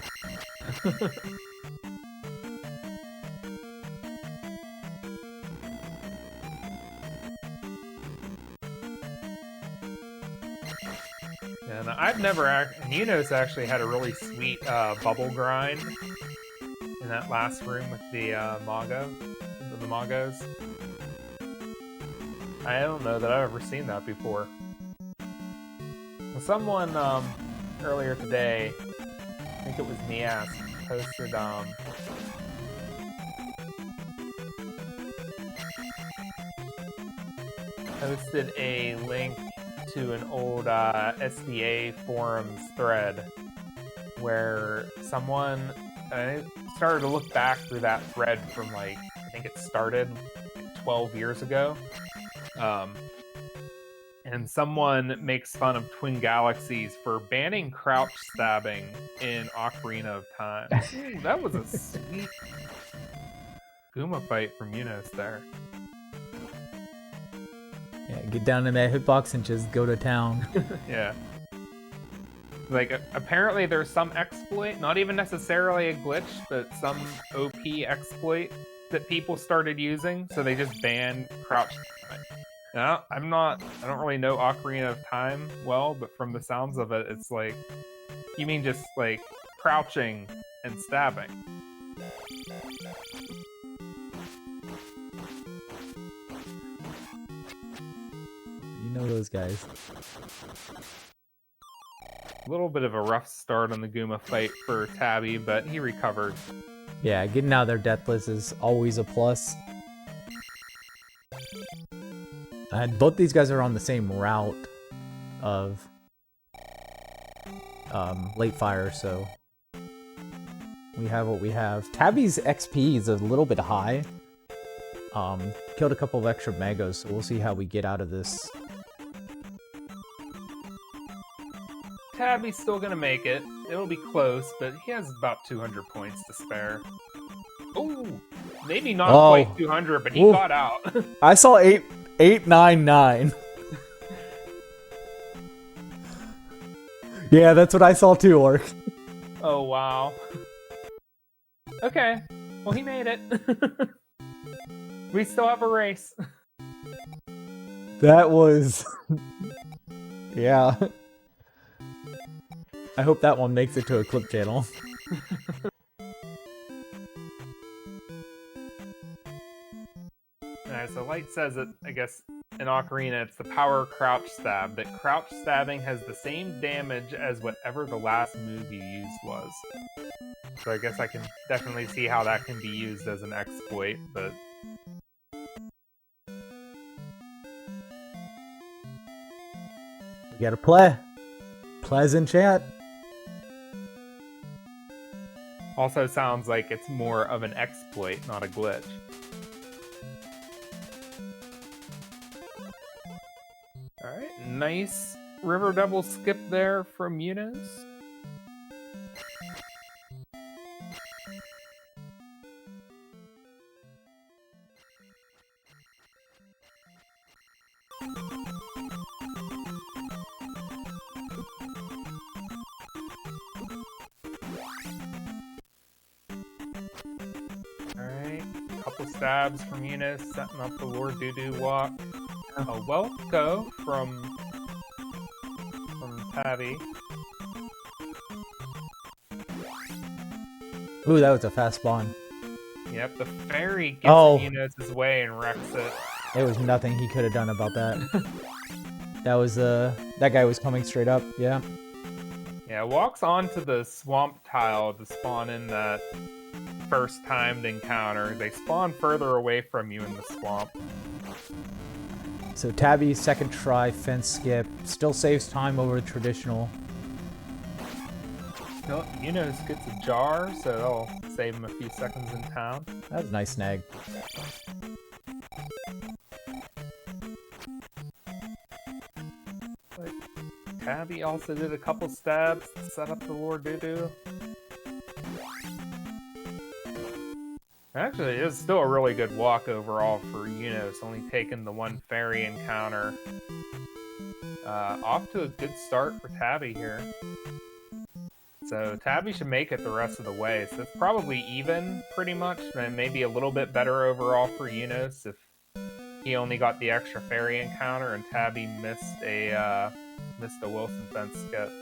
And I've never eunosxx actually had a really sweet bubble grind in that last room with the Magos. I don't know that I've ever seen that before. Someone earlier today, I think it was Nias, posted a link to an old SDA forums thread where someone started to look back through that thread from I think it started 12 years ago. And someone makes fun of Twin Galaxies for banning crouch stabbing in Ocarina of Time. Ooh, that was a sweet Guma fight from eunosxx there. Yeah, get down in that hitbox and just go to town. Yeah. Apparently there's some exploit, not even necessarily a glitch, but some OP exploit that people started using, so they just banned crouch stabbing. Now, I don't really know Ocarina of Time well, but from the sounds of it, it's you mean just crouching and stabbing. You know those guys. A little bit of a rough start on the Guma fight for Tabby, but he recovered. Yeah, getting out of their deathless is always a plus. And both these guys are on the same route of late fire, so we have what we have. Tabby's XP is a little bit high. Killed a couple of extra Magos, so we'll see how we get out of this. Tabby's still gonna make it. It'll be close, but he has about 200 points to spare. Ooh, maybe not quite 200, but he got out. I saw 899. Yeah, that's what I saw too, Orc. Oh, wow. Okay, well, he made it. We still have a race. That was... yeah. I hope that one makes it to a clip channel. Alright, so Light says that, I guess, in Ocarina, it's the power crouch stab. That crouch stabbing has the same damage as whatever the last move you used was. So I guess I can definitely see how that can be used as an exploit, but... We gotta play. Plays in chat. Also sounds like it's more of an exploit, not a glitch. Alright, nice river double skip there from eunosxx. Alright, couple stabs from eunosxx, setting up the Lord Doo-Doo walk. A Welko from Tabby. Ooh, that was a fast spawn. Yep, the fairy gets in eunosxx's way and wrecks it. There was nothing he could have done about that. That was, that guy was coming straight up, yeah. Yeah, walks onto the swamp tile to spawn in that first timed encounter. They spawn further away from you in the swamp. So Tabby, second try, fence skip, still saves time over traditional. Oh, Eunos gets a jar, so that'll save him a few seconds in town. That was a nice snag. But Tabby also did a couple stabs to set up the Lord Doo-Doo. Actually, it is still a really good walk overall for Eunos, only taking the one fairy encounter. Off to a good start for Tabby here. So Tabby should make it the rest of the way. So it's probably even, pretty much, and maybe a little bit better overall for Eunos if he only got the extra fairy encounter and Tabby missed a Wilson fence skip.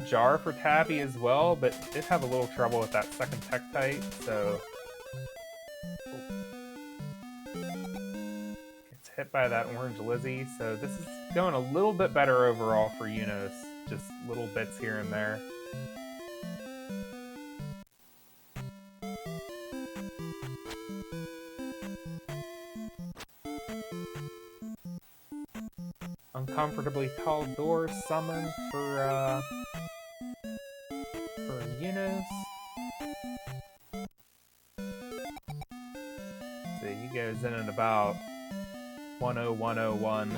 Jar for Tabby as well, but did have a little trouble with that second Tektite, so... Gets hit by that orange Lizzie, so this is going a little bit better overall for Eunos. Just little bits here and there. Uncomfortably tall door summon for Eunos. So he goes in at about 10101.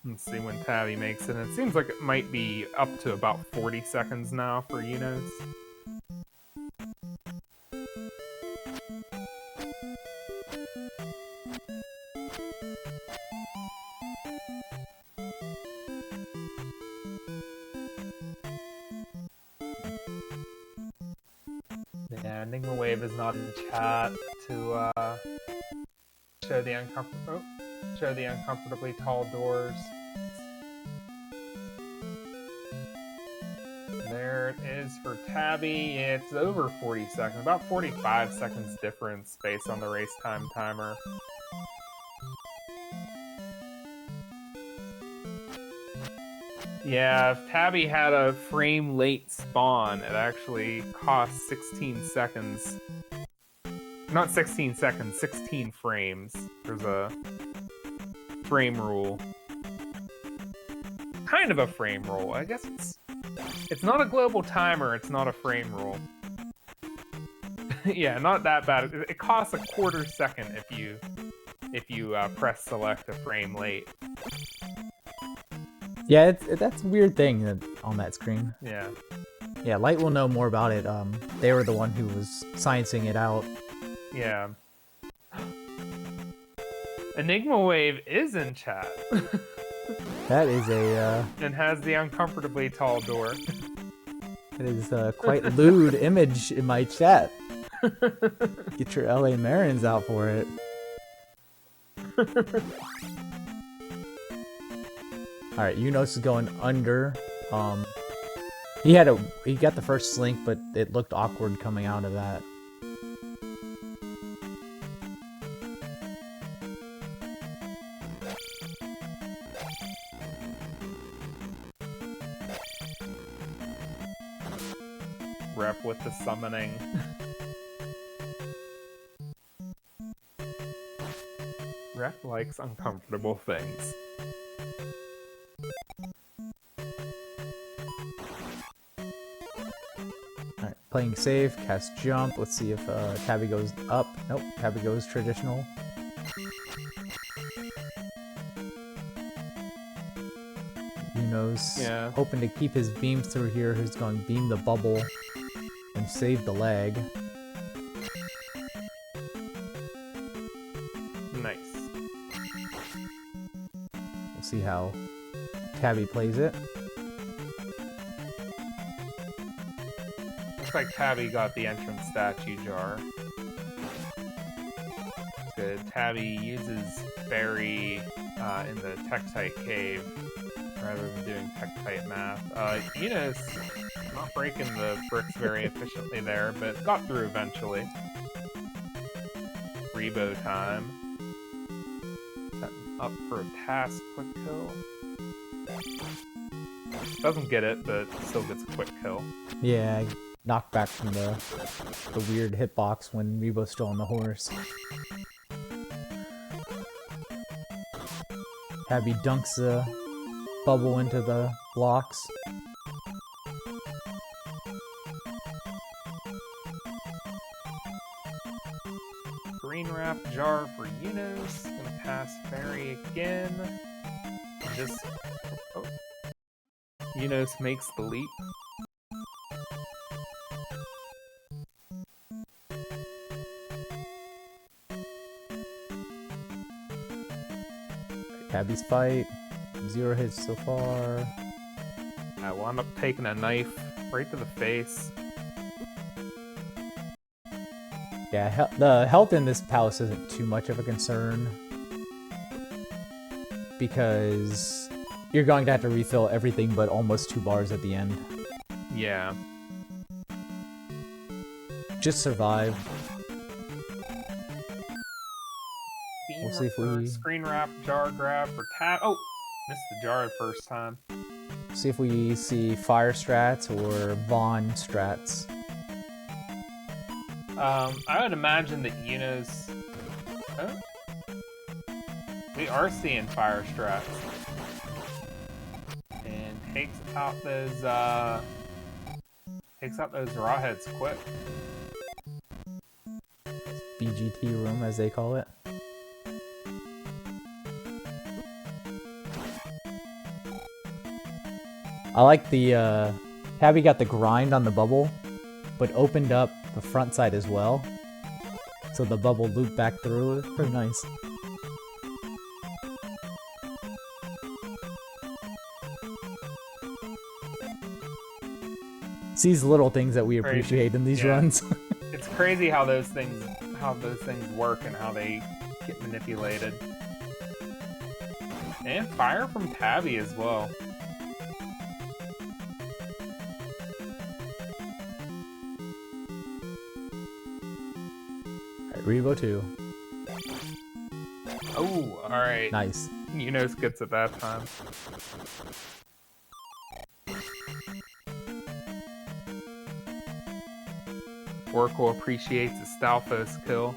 Let's see when Tabby makes it. It seems like it might be up to about 40 seconds now for Eunos. Yeah, Enigma Wave is not in chat to show the uncomfortably tall doors. There it is for Tabby. It's over 40 seconds, about 45 seconds difference based on the race time timer. Yeah, if Tabby had a frame late spawn, it actually cost 16 seconds. Not 16 seconds, 16 frames. There's a frame rule. Kind of a frame rule. I guess it's not a global timer, it's not a frame rule. Yeah, not that bad. It costs a quarter second if you press select a frame late. Yeah, that's a weird thing on that screen. Yeah. Yeah, Light will know more about it. They were the one who was sciencing it out. Yeah. Enigma Wave is in chat. That is a... and has the uncomfortably tall door. That is a quite lewd image in my chat. Get your LA Marins out for it. Alright, Eunos is going under. He got the first slink, but it looked awkward coming out of that. Rep with the summoning. Rep likes uncomfortable things. Alright, playing safe, cast jump. Let's see if Tabby goes up. Nope, Tabby goes traditional. Eunos, Yeah. hoping to keep his beams through here. Who's going to beam the bubble and save the lag. Nice. We'll see how Tabby plays it. Looks like Tabby got the entrance statue jar. Good. Tabby uses Fairy in the Tektite cave rather than doing Tektite math. Eunos not breaking the bricks very efficiently there, but got through eventually. Rebo time. Setting up for a task quick kill. Doesn't get it, but still gets a quick kill. Yeah, knocked back from the weird hitbox when Rebo's still on the horse. Tabby dunks the bubble into the blocks. Green wrap jar for eunosxx. Gonna pass fairy again. And just eunosxx makes the leap. Tabby's fight. 0 hits so far. I wound up taking a knife right to the face. Yeah, the health in this palace isn't too much of a concern, because you're going to have to refill everything but almost 2 bars at the end. Yeah. Just survive. Beam We'll see if or we screen wrap, jar grab for tab. Oh, missed the jar the first time. see if we see fire strats or Vaughn strats. I would imagine that eunosxx. Oh, we are seeing fire strats, and takes out those raw heads quick. BGT room, as they call it. I like the Tabby got the grind on the bubble, but opened up the front side as well, so the bubble looped back through. It's pretty nice. It's these little things that we appreciate in these runs. It's crazy how those things work and how they get manipulated. And fire from Tabby as well. Revo 2. Oh, alright. Nice. eunosxx gets it that time. Oracle appreciates the Stalfos kill.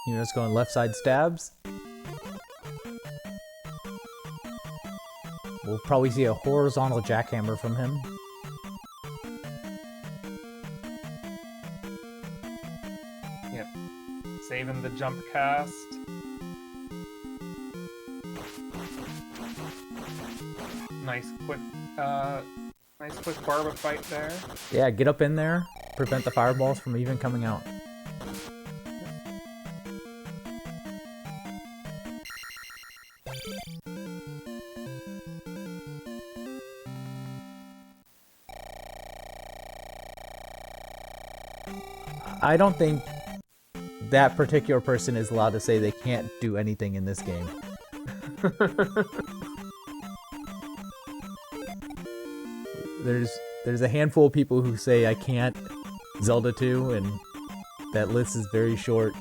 Eunos going left side stabs. We'll probably see a horizontal jackhammer from him. Yep. Saving the jump cast. Nice quick Barba fight there. Yeah, get up in there. Prevent the fireballs from even coming out. I don't think that particular person is allowed to say they can't do anything in this game. There's a handful of people who say I can't Zelda 2, and that list is very short.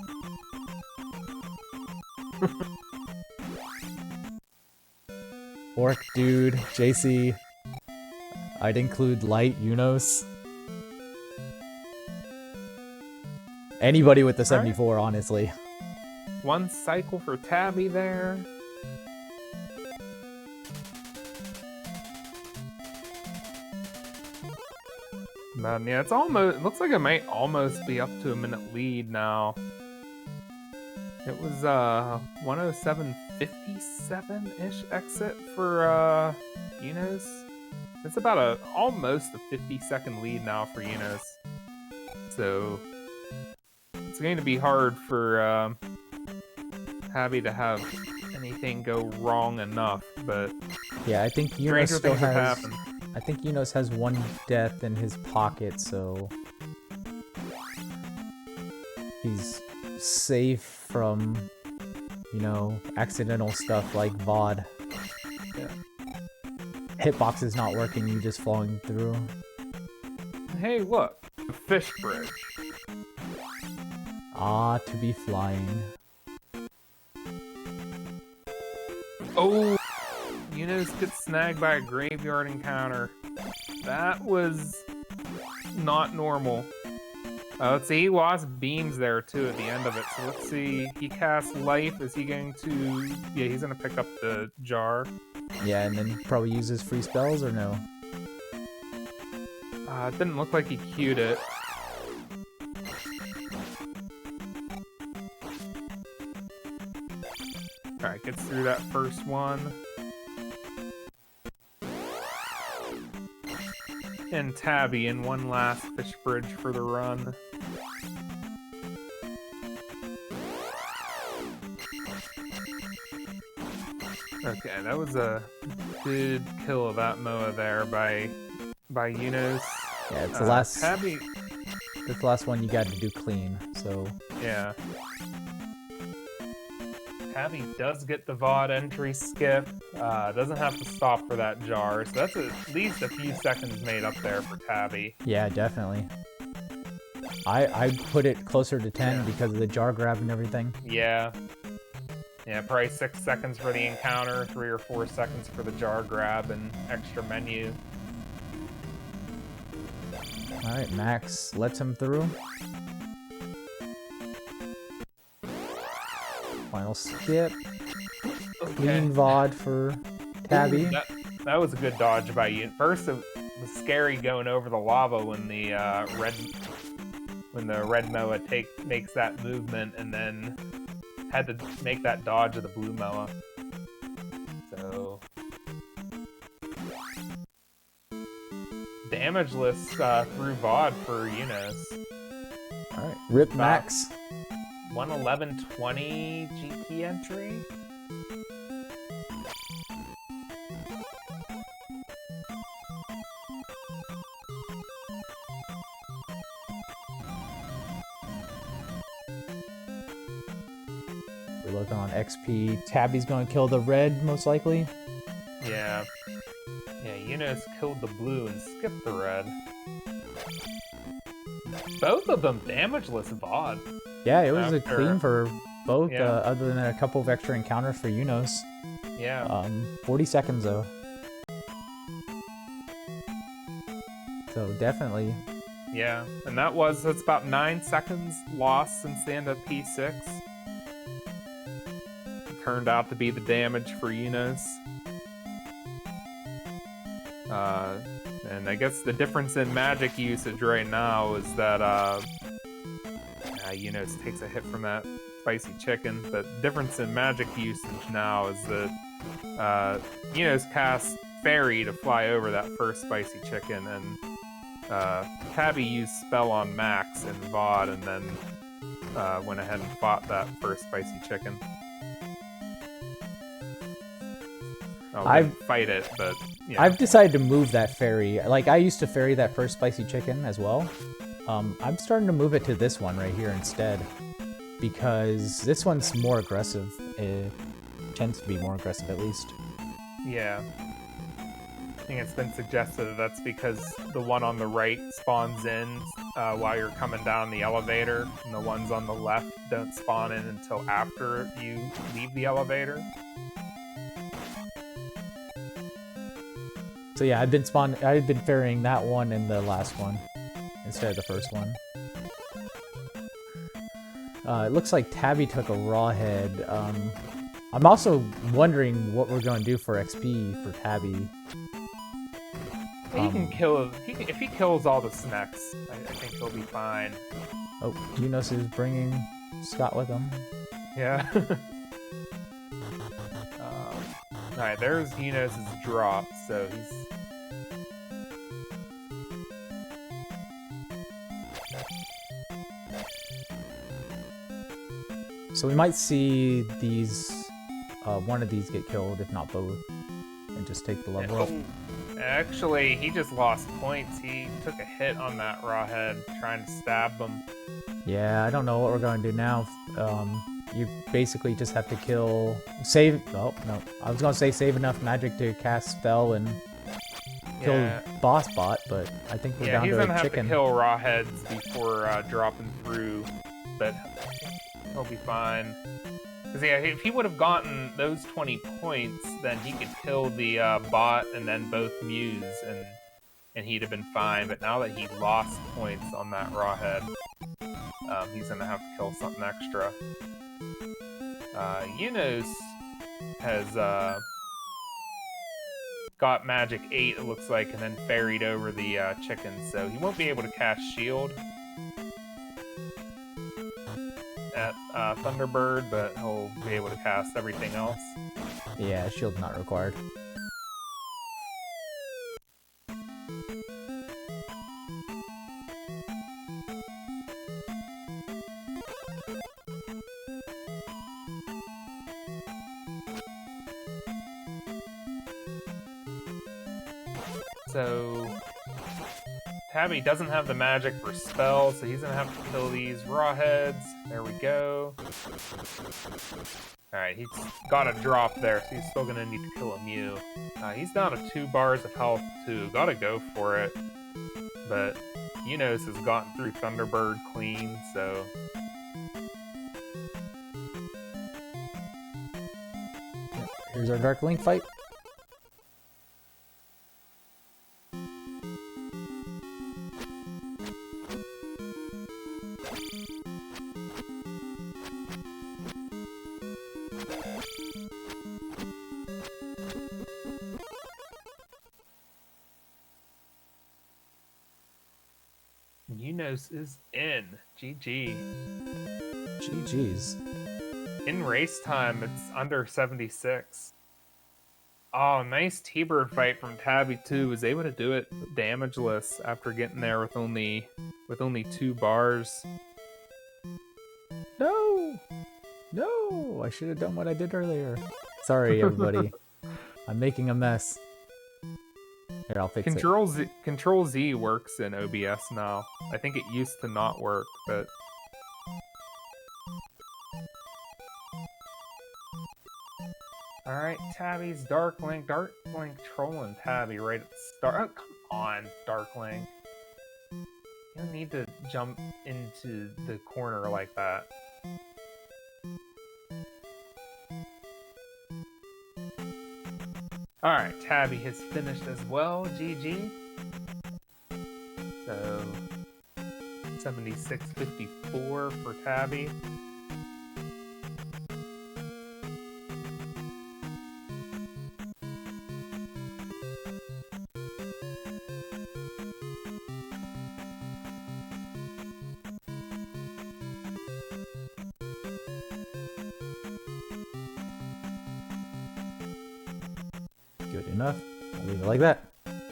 Orc Dude, JC, I'd include Light, eunosxx. Anybody with the 74, honestly. One cycle for Tabby there. Man, yeah, it looks like it might almost be up to a minute lead now. It was 107.57-ish exit for eunosxx. It's about almost a 50-second lead now for eunosxx. So it's going to be hard for Tabby to have anything go wrong enough, but yeah, I think stranger things have happened. I think eunosxx has 1 death in his pocket, so he's safe from, you know, accidental stuff like VOD. Yeah. Hitbox is not working, you just falling through. Hey, look, a fish bridge. Ah, to be flying. Oh, eunosxx gets snagged by a graveyard encounter. That was not normal. Let's see, he lost beams there too at the end of it. So let's see, he casts life. Is he going to? Yeah, he's gonna pick up the jar. Yeah, and then probably uses free spells or no? It didn't look like he queued it. Alright, gets through that first one. And Tabby in one last fish bridge for the run. Okay, that was a good kill of that Moa there by eunosxx. Yeah, it's the last. Tabby. It's the last one you got to do clean. So Yeah. Tabby does get the VOD entry skip. Doesn't have to stop for that jar, so that's at least a few seconds made up there for Tabby. yeah, definitely. I put it closer to 10 because of the jar grab and everything. Yeah. Yeah, probably 6 seconds for the encounter, 3 or 4 seconds for the jar grab and extra menu. Alright, Max lets him through. Final skip. Clean VOD for Tabby. That was a good dodge by you. First, it was scary going over the lava when the red Moa makes that movement, and then had to make that dodge of the blue Moa. So damageless through VOD for eunosxx. Alright, rip Max. 111.20 GP entry. We're looking on XP. Tabby's going to kill the red, most likely. Yeah. Yeah, eunosxx killed the blue and skipped the red. Both of them damageless VOD. Yeah, it was a clean for both, Yeah. other than a couple of extra encounters for eunosxx. Yeah. 40 seconds though. So definitely. Yeah, and that's about 9 seconds lost since the end of P6. It turned out to be the damage for eunosxx. And I guess the difference in magic usage right now is that eunosxx takes a hit from that spicy chicken. The difference in magic usage now is that eunosxx casts fairy to fly over that first spicy chicken, and Tabby used spell on Max in VOD and then went ahead and fought that first spicy chicken. I'd fight it, but yeah. I've decided to move that fairy. Like, I used to ferry that first spicy chicken as well. I'm starting to move it to this one right here instead, because this one's more aggressive. It tends to be more aggressive, at least. Yeah. I think it's been suggested that that's because the one on the right spawns in while you're coming down the elevator, and the ones on the left don't spawn in until after you leave the elevator. So yeah, I've been ferrying that one and the last one instead of the first one. It looks like Tabby took a raw head. I'm also wondering what we're going to do for XP for Tabby. He can kill if he kills all the snacks. I think he'll be fine. Oh, eunosxx is bringing Scott with him. Yeah. Alright, there's eunosxx's drop, so he's... So we might see these, one of these get killed, if not both, and just take the level up. Actually, he just lost points. He took a hit on that raw head trying to stab him. Yeah, I don't know what we're going to do now. You basically just have to save. Oh no, I was gonna say save enough magic to cast spell and kill boss bot, but I think we're down to a chicken. Yeah, he's gonna have to kill raw heads before dropping through, but he'll be fine. Cause yeah, if he would have gotten those 20 points, then he could kill the bot and then both Mews, and he'd have been fine. But now that he lost points on that raw head, he's gonna have to kill something extra. Eunos has got magic 8, it looks like, and then ferried over the chickens, so he won't be able to cast shield at Thunderbird, but he'll be able to cast everything else. Yeah, shield not required. So Tabby doesn't have the magic for spells, so he's gonna have to kill these raw heads. There we go. Alright, he's got a drop there, so he's still gonna need to kill a Mew. He's down to 2 bars of health too. Gotta go for it. But Eunos has gotten through Thunderbird clean, so Here's our Dark Link fight. Eunos is in. GG. GG's. In race time, it's under 76. Oh, nice T-Bird fight from Tabby too. Was able to do it damageless after getting there with only 2 bars. No! No! I should have done what I did earlier. Sorry, everybody. I'm making a mess. Here, I'll fix it. Control Z works in OBS now. I think it used to not work, but alright, Tabby's Dark Link trolling Tabby right at the start. Oh, come on, Dark Link. You don't need to jump into the corner like that. Alright, Tabby has finished as well. GG. So 76-54 for Tabby. Good enough. I'll leave it like that.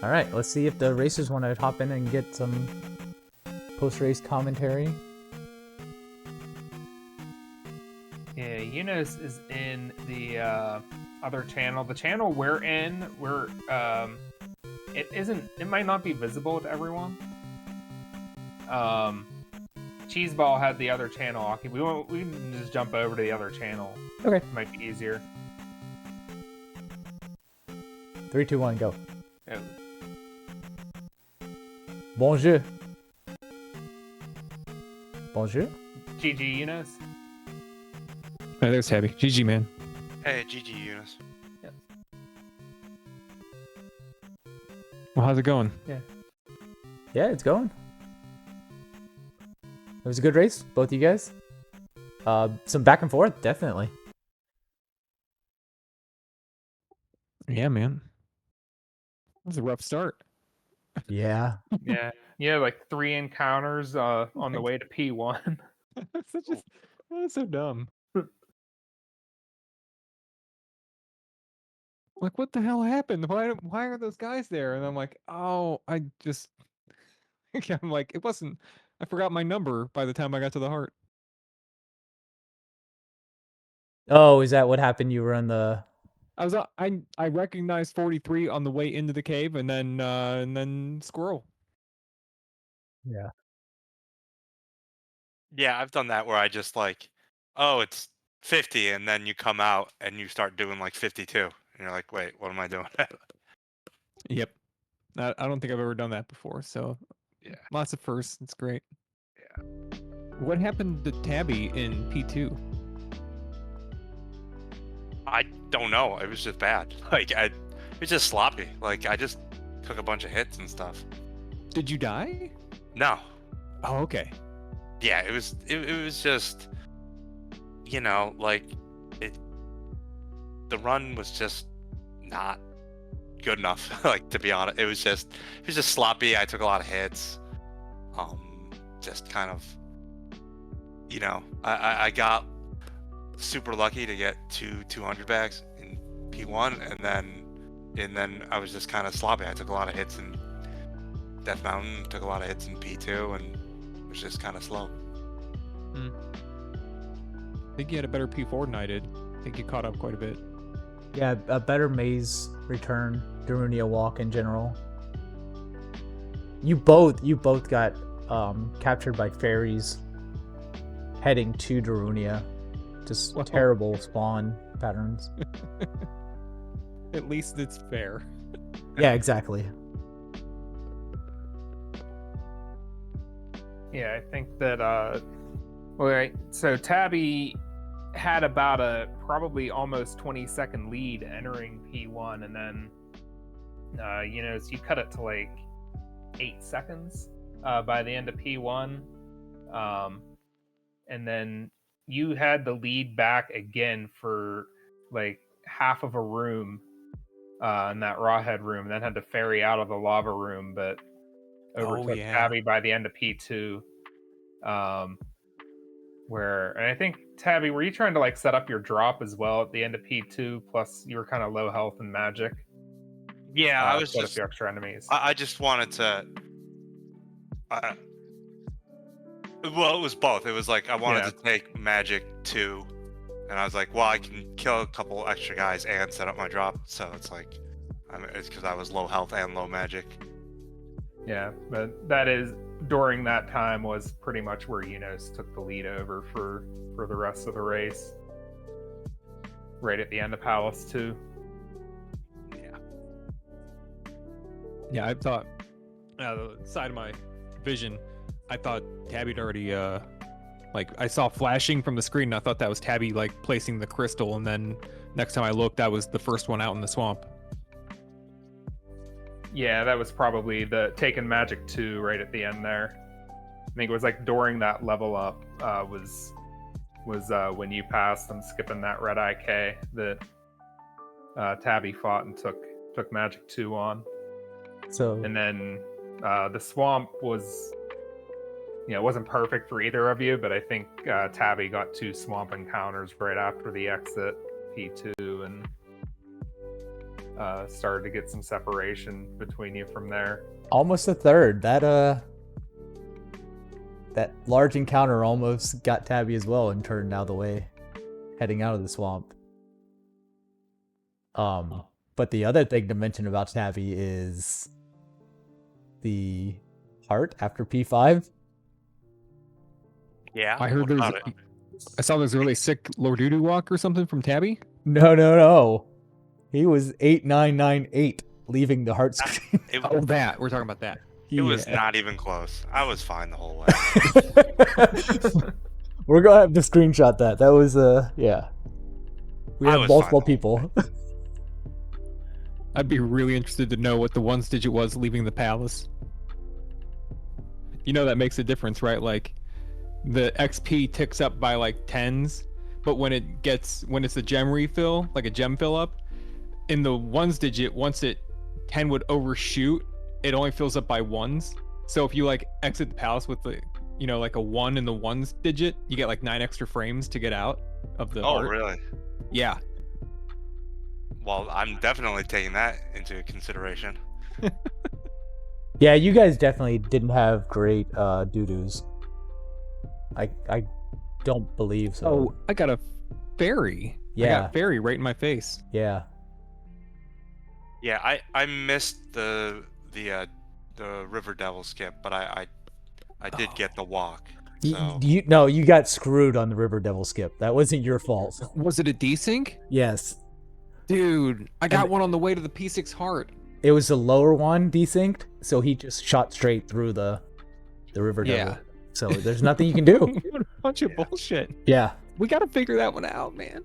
Alright, let's see if the racers want to hop in and get some post-race commentary. Yeah, Eunos is in the other channel. The channel we're in, it might not be visible to everyone. Cheeseball had the other channel occupied. We can just jump over to the other channel. Okay. It might be easier. 3, 2, 1, go. Oh. Bonjour. Bonjour. GG, Eunos. Hey, there's Tabby. GG, man. Hey, GG, Eunice. Well, how's it going? Yeah, it's going. It was a good race, both you guys. Some back and forth, definitely. Yeah, man. That was a rough start. Yeah. Yeah, like 3 encounters on the way to P1. That's so dumb. Like, what the hell happened? Why are those guys there? And I'm like, oh, I'm like, I forgot my number by the time I got to the heart. Oh, is that what happened? You were on the... I recognized 43 on the way into the cave, and then squirrel. Yeah. Yeah, I've done that where I just like, oh, it's 50, and then you come out and you start doing like 52. And you're like, wait, what am I doing? Yep. I don't think I've ever done that before, so Yeah. Lots of firsts. It's great. Yeah. What happened to Tabby in P2? I don't know. It was just bad. It was just sloppy. Like, I just took a bunch of hits and stuff. Did you die? No. Oh, okay. yeah, it was just, you know, like it. The run was just not good enough. Like, to be honest, it was just sloppy. I took a lot of hits. Just kind of, you know, I got super lucky to get 200 bags in P1, and then I was just kind of sloppy. I took a lot of hits in Death Mountain, took a lot of hits in P2, and it was just kind of slow. I think you had a better P4 than I did. I think you caught up quite a bit. Yeah, a better maze return, Darunia walk in general. You both got captured by fairies heading to Darunia. Just Well. terrible spawn patterns. At least it's fair. Yeah, exactly. Yeah, I think that right. So Tabby had about a probably almost 20-second lead entering P1, and then so you cut it to like 8 seconds by the end of P1, and then you had the lead back again for like half of a room in that rawhead room, then had to ferry out of the lava room, but overtook Tabby by the end of P2. And I think, Tabby, were you trying to like set up your drop as well at the end of P2? Plus, you were kind of low health and magic. Yeah, I was set up just your extra enemies. I just wanted to. Well, it was both. It was like I wanted to take magic too, and I was like, well, I can kill a couple extra guys and set up my drop. So it's like, it's because I was low health and low magic. Yeah, but that is during that time was pretty much where eunosxx took the lead over for the rest of the race. Right at the end of Palace 2. Yeah, I thought the side of my vision, I thought Tabby'd already like I saw flashing from the screen, and I thought that was Tabby like placing the crystal, and then next time I looked, that was the first one out in the swamp. Yeah, that was probably the taken magic 2 right at the end there. I think it was like during that level up was when you passed and skipping that red IK that Tabby fought and took magic 2 on. So and then the swamp was, it wasn't perfect for either of you, but I think Tabby got 2 swamp encounters right after the exit P2 and started to get some separation between you from there. almost a third. That large encounter almost got Tabby as well and turned out of the way, heading out of the swamp. But the other thing to mention about Tabby is the heart after P5. Yeah, I heard I saw there's a really sick Lordudu walk or something from Tabby. No. He was 8998 leaving the heart screen. Oh, that we're talking about that. It was not even close. I was fine the whole way. We're gonna have to screenshot that. That was yeah. We have multiple people. I'd be really interested to know what the ones digit was leaving the palace. You know that makes a difference, right? Like the XP ticks up by like 10s, but when it's a gem refill, like a gem fill up, in the ones digit, once 10 would overshoot, it only fills up by 1s. So if you like exit the palace with the like a 1 in the ones digit, you get like 9 extra frames to get out of the heart. Really? Yeah. Well, I'm definitely taking that into consideration. Yeah, you guys definitely didn't have great doo-doos. I don't believe so. Oh, I got a fairy. Yeah. I got fairy right in my face. Yeah. Yeah, I missed the River Devil skip, but I did get the walk. So. You got screwed on the River Devil skip. That wasn't your fault. Was it a desync? Yes. Dude, I got one on the way to the P6 heart. It was the lower one desynced, so he just shot straight through the River Devil. So there's nothing you can do. What a bunch of bullshit. Yeah. We got to figure that one out, man.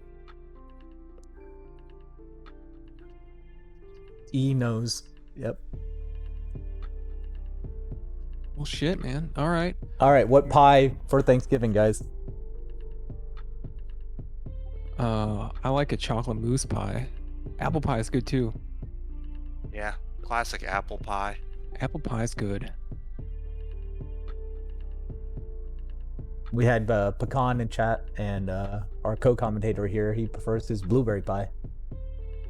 E knows. Yep. Well, shit, man. All right. All right, what pie for Thanksgiving, guys? I like a chocolate mousse pie. Apple pie is good too. Yeah, classic apple pie. Apple pie is good. We had Pecan in chat, and our co-commentator here, he prefers his blueberry pie.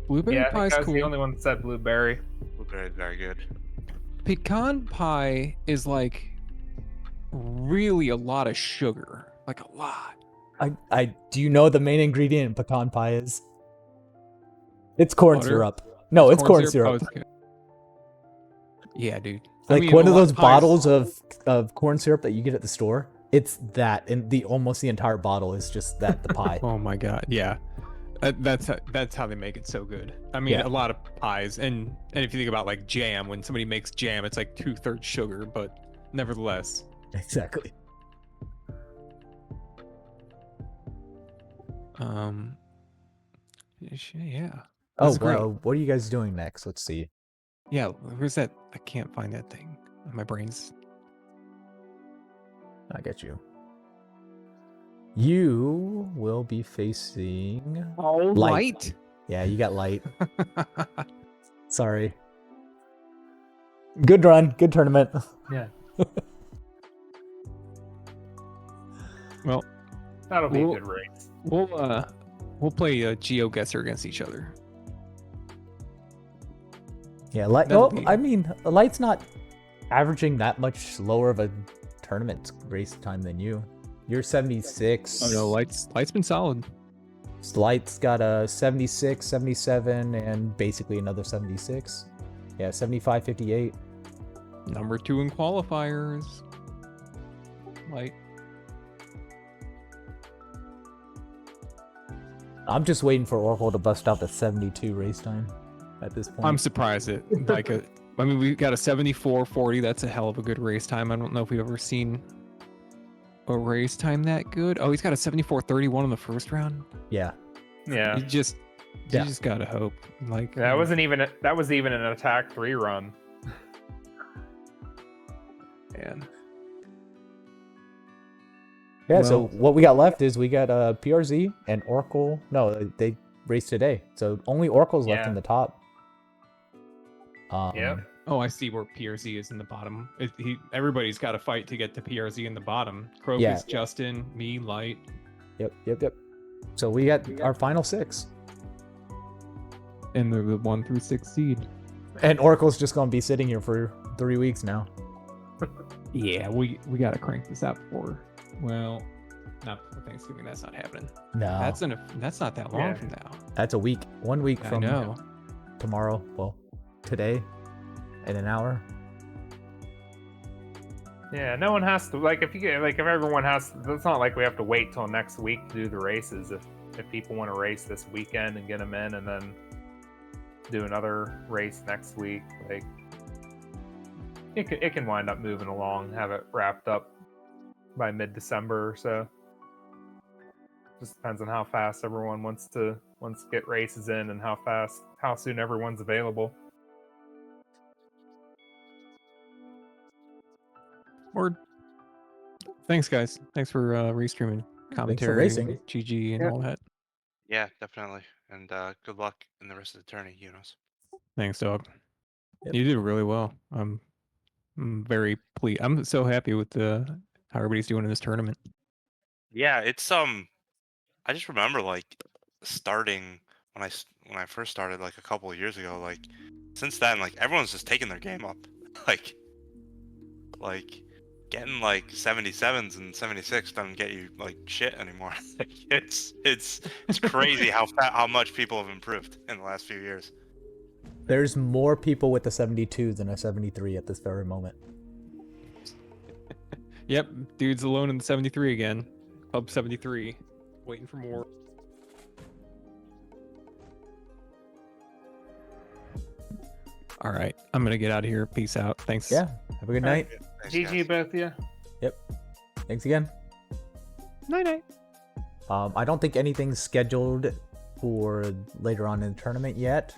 Blueberry Yeah, I pie think is I was cool. the only one that said blueberry. Blueberry is very good. Pecan pie is like really a lot of sugar, like a lot. I do you know the main ingredient in pecan pie is? It's corn Butter? syrup. No, it's corn Oh, syrup. it's okay. Yeah, dude. Like one of those bottles of corn syrup that you get at the store. It's that, and almost the entire bottle is just that the pie. Oh my god, yeah. That's how they make it so good. I mean, Yeah. a lot of pies, and if you think about like jam, when somebody makes jam, it's like 2/3 sugar, but nevertheless. Exactly. Yeah. Oh, This is great. well, what are you guys doing next? Let's see. Yeah, where's that? I can't find that thing. My brain's. I get you. You will be facing light. Yeah, you got light. Sorry. Good run. Good tournament. Yeah. Well, That'll be a good race. We'll play a GeoGuessr against each other. Yeah, light. That'll Oh, be- I mean, light's not averaging that much lower of a tournament race time than you. You're 76. Oh no, light's been solid. Light's got a 76, 77, and basically another 76. Yeah, 75, 58. Number 2 in qualifiers. Light. I'm just waiting for Oracle to bust out the 72 race time at this point. I'm surprised it like a. I mean, we got a 74:40. That's a hell of a good race time. I don't know if we've ever seen a race time that good. Oh, he's got a 74:31 in the first round. Yeah. Yeah. You just gotta hope. Like That was even an attack 3 run. man. Yeah, so Well- what we got left is we got PRZ and Oracle. No, they raced today. So only Oracle's left Yeah. in the top. Yep. Oh, I see where PRZ is in the bottom. Everybody's got to fight to get to PRZ in the bottom. Crocus, Yeah. Justin, me, Light. Yep. So we got our final 6. And the 1 through 6 seed. And Oracle's just going to be sitting here for 3 weeks now. Yeah, we got to crank this out for. Well, not for Thanksgiving. That's not happening. No, That's not that long Yeah. from now. that's a week. 1 week I from know. tomorrow. Well, today, in an hour. Yeah, no one has to if everyone has to, it's not like we have to wait till next week to do the races. If people want to race this weekend and get them in, and then do another race next week, like it can wind up moving along, have it wrapped up by mid-December or so. Just depends on how fast everyone wants to get races in, and how soon everyone's available. Word. Thanks, guys. Thanks for restreaming commentary, racing. GG, and Yeah. all that. Yeah, definitely. And good luck in the rest of the tourney, Eunos. Thanks, dog. Yep. You did really well. I'm very pleased. I'm so happy with how everybody's doing in this tournament. Yeah, it's I just remember like starting when I first started like a couple of years ago. Like since then, like everyone's just taking their game up. like getting like 77s and 76 doesn't get you like shit anymore. Like, it's crazy how much people have improved in the last few years. There's more people with a 72 than a 73 at this very moment. Yep, dude's alone in the 73 again. Club 73, waiting for more. All right, I'm gonna get out of here. Peace out. Thanks. Yeah. Have a good night. Thanks, GG, guys. both of you. Thanks again. Night. I don't think anything's scheduled for later on in the tournament yet.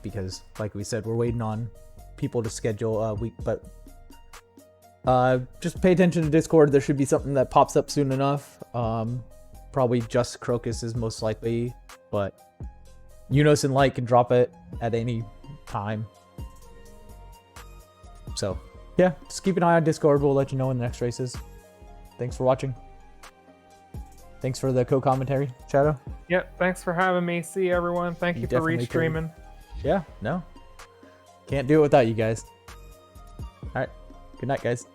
Because like we said, we're waiting on people to schedule a week, but Just pay attention to Discord. There should be something that pops up soon enough. Probably just Crocus is most likely, but eunosxx and Light can drop it at any time. So, yeah, just keep an eye on Discord. We'll let you know in the next races. Thanks for watching. Thanks for the co-commentary, Shadow. Yep, thanks for having me. See you, everyone. Thank you for definitely could. restreaming. Yeah, no. Can't do it without you guys. Alright, good night, guys.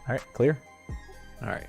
Alright, clear? All right.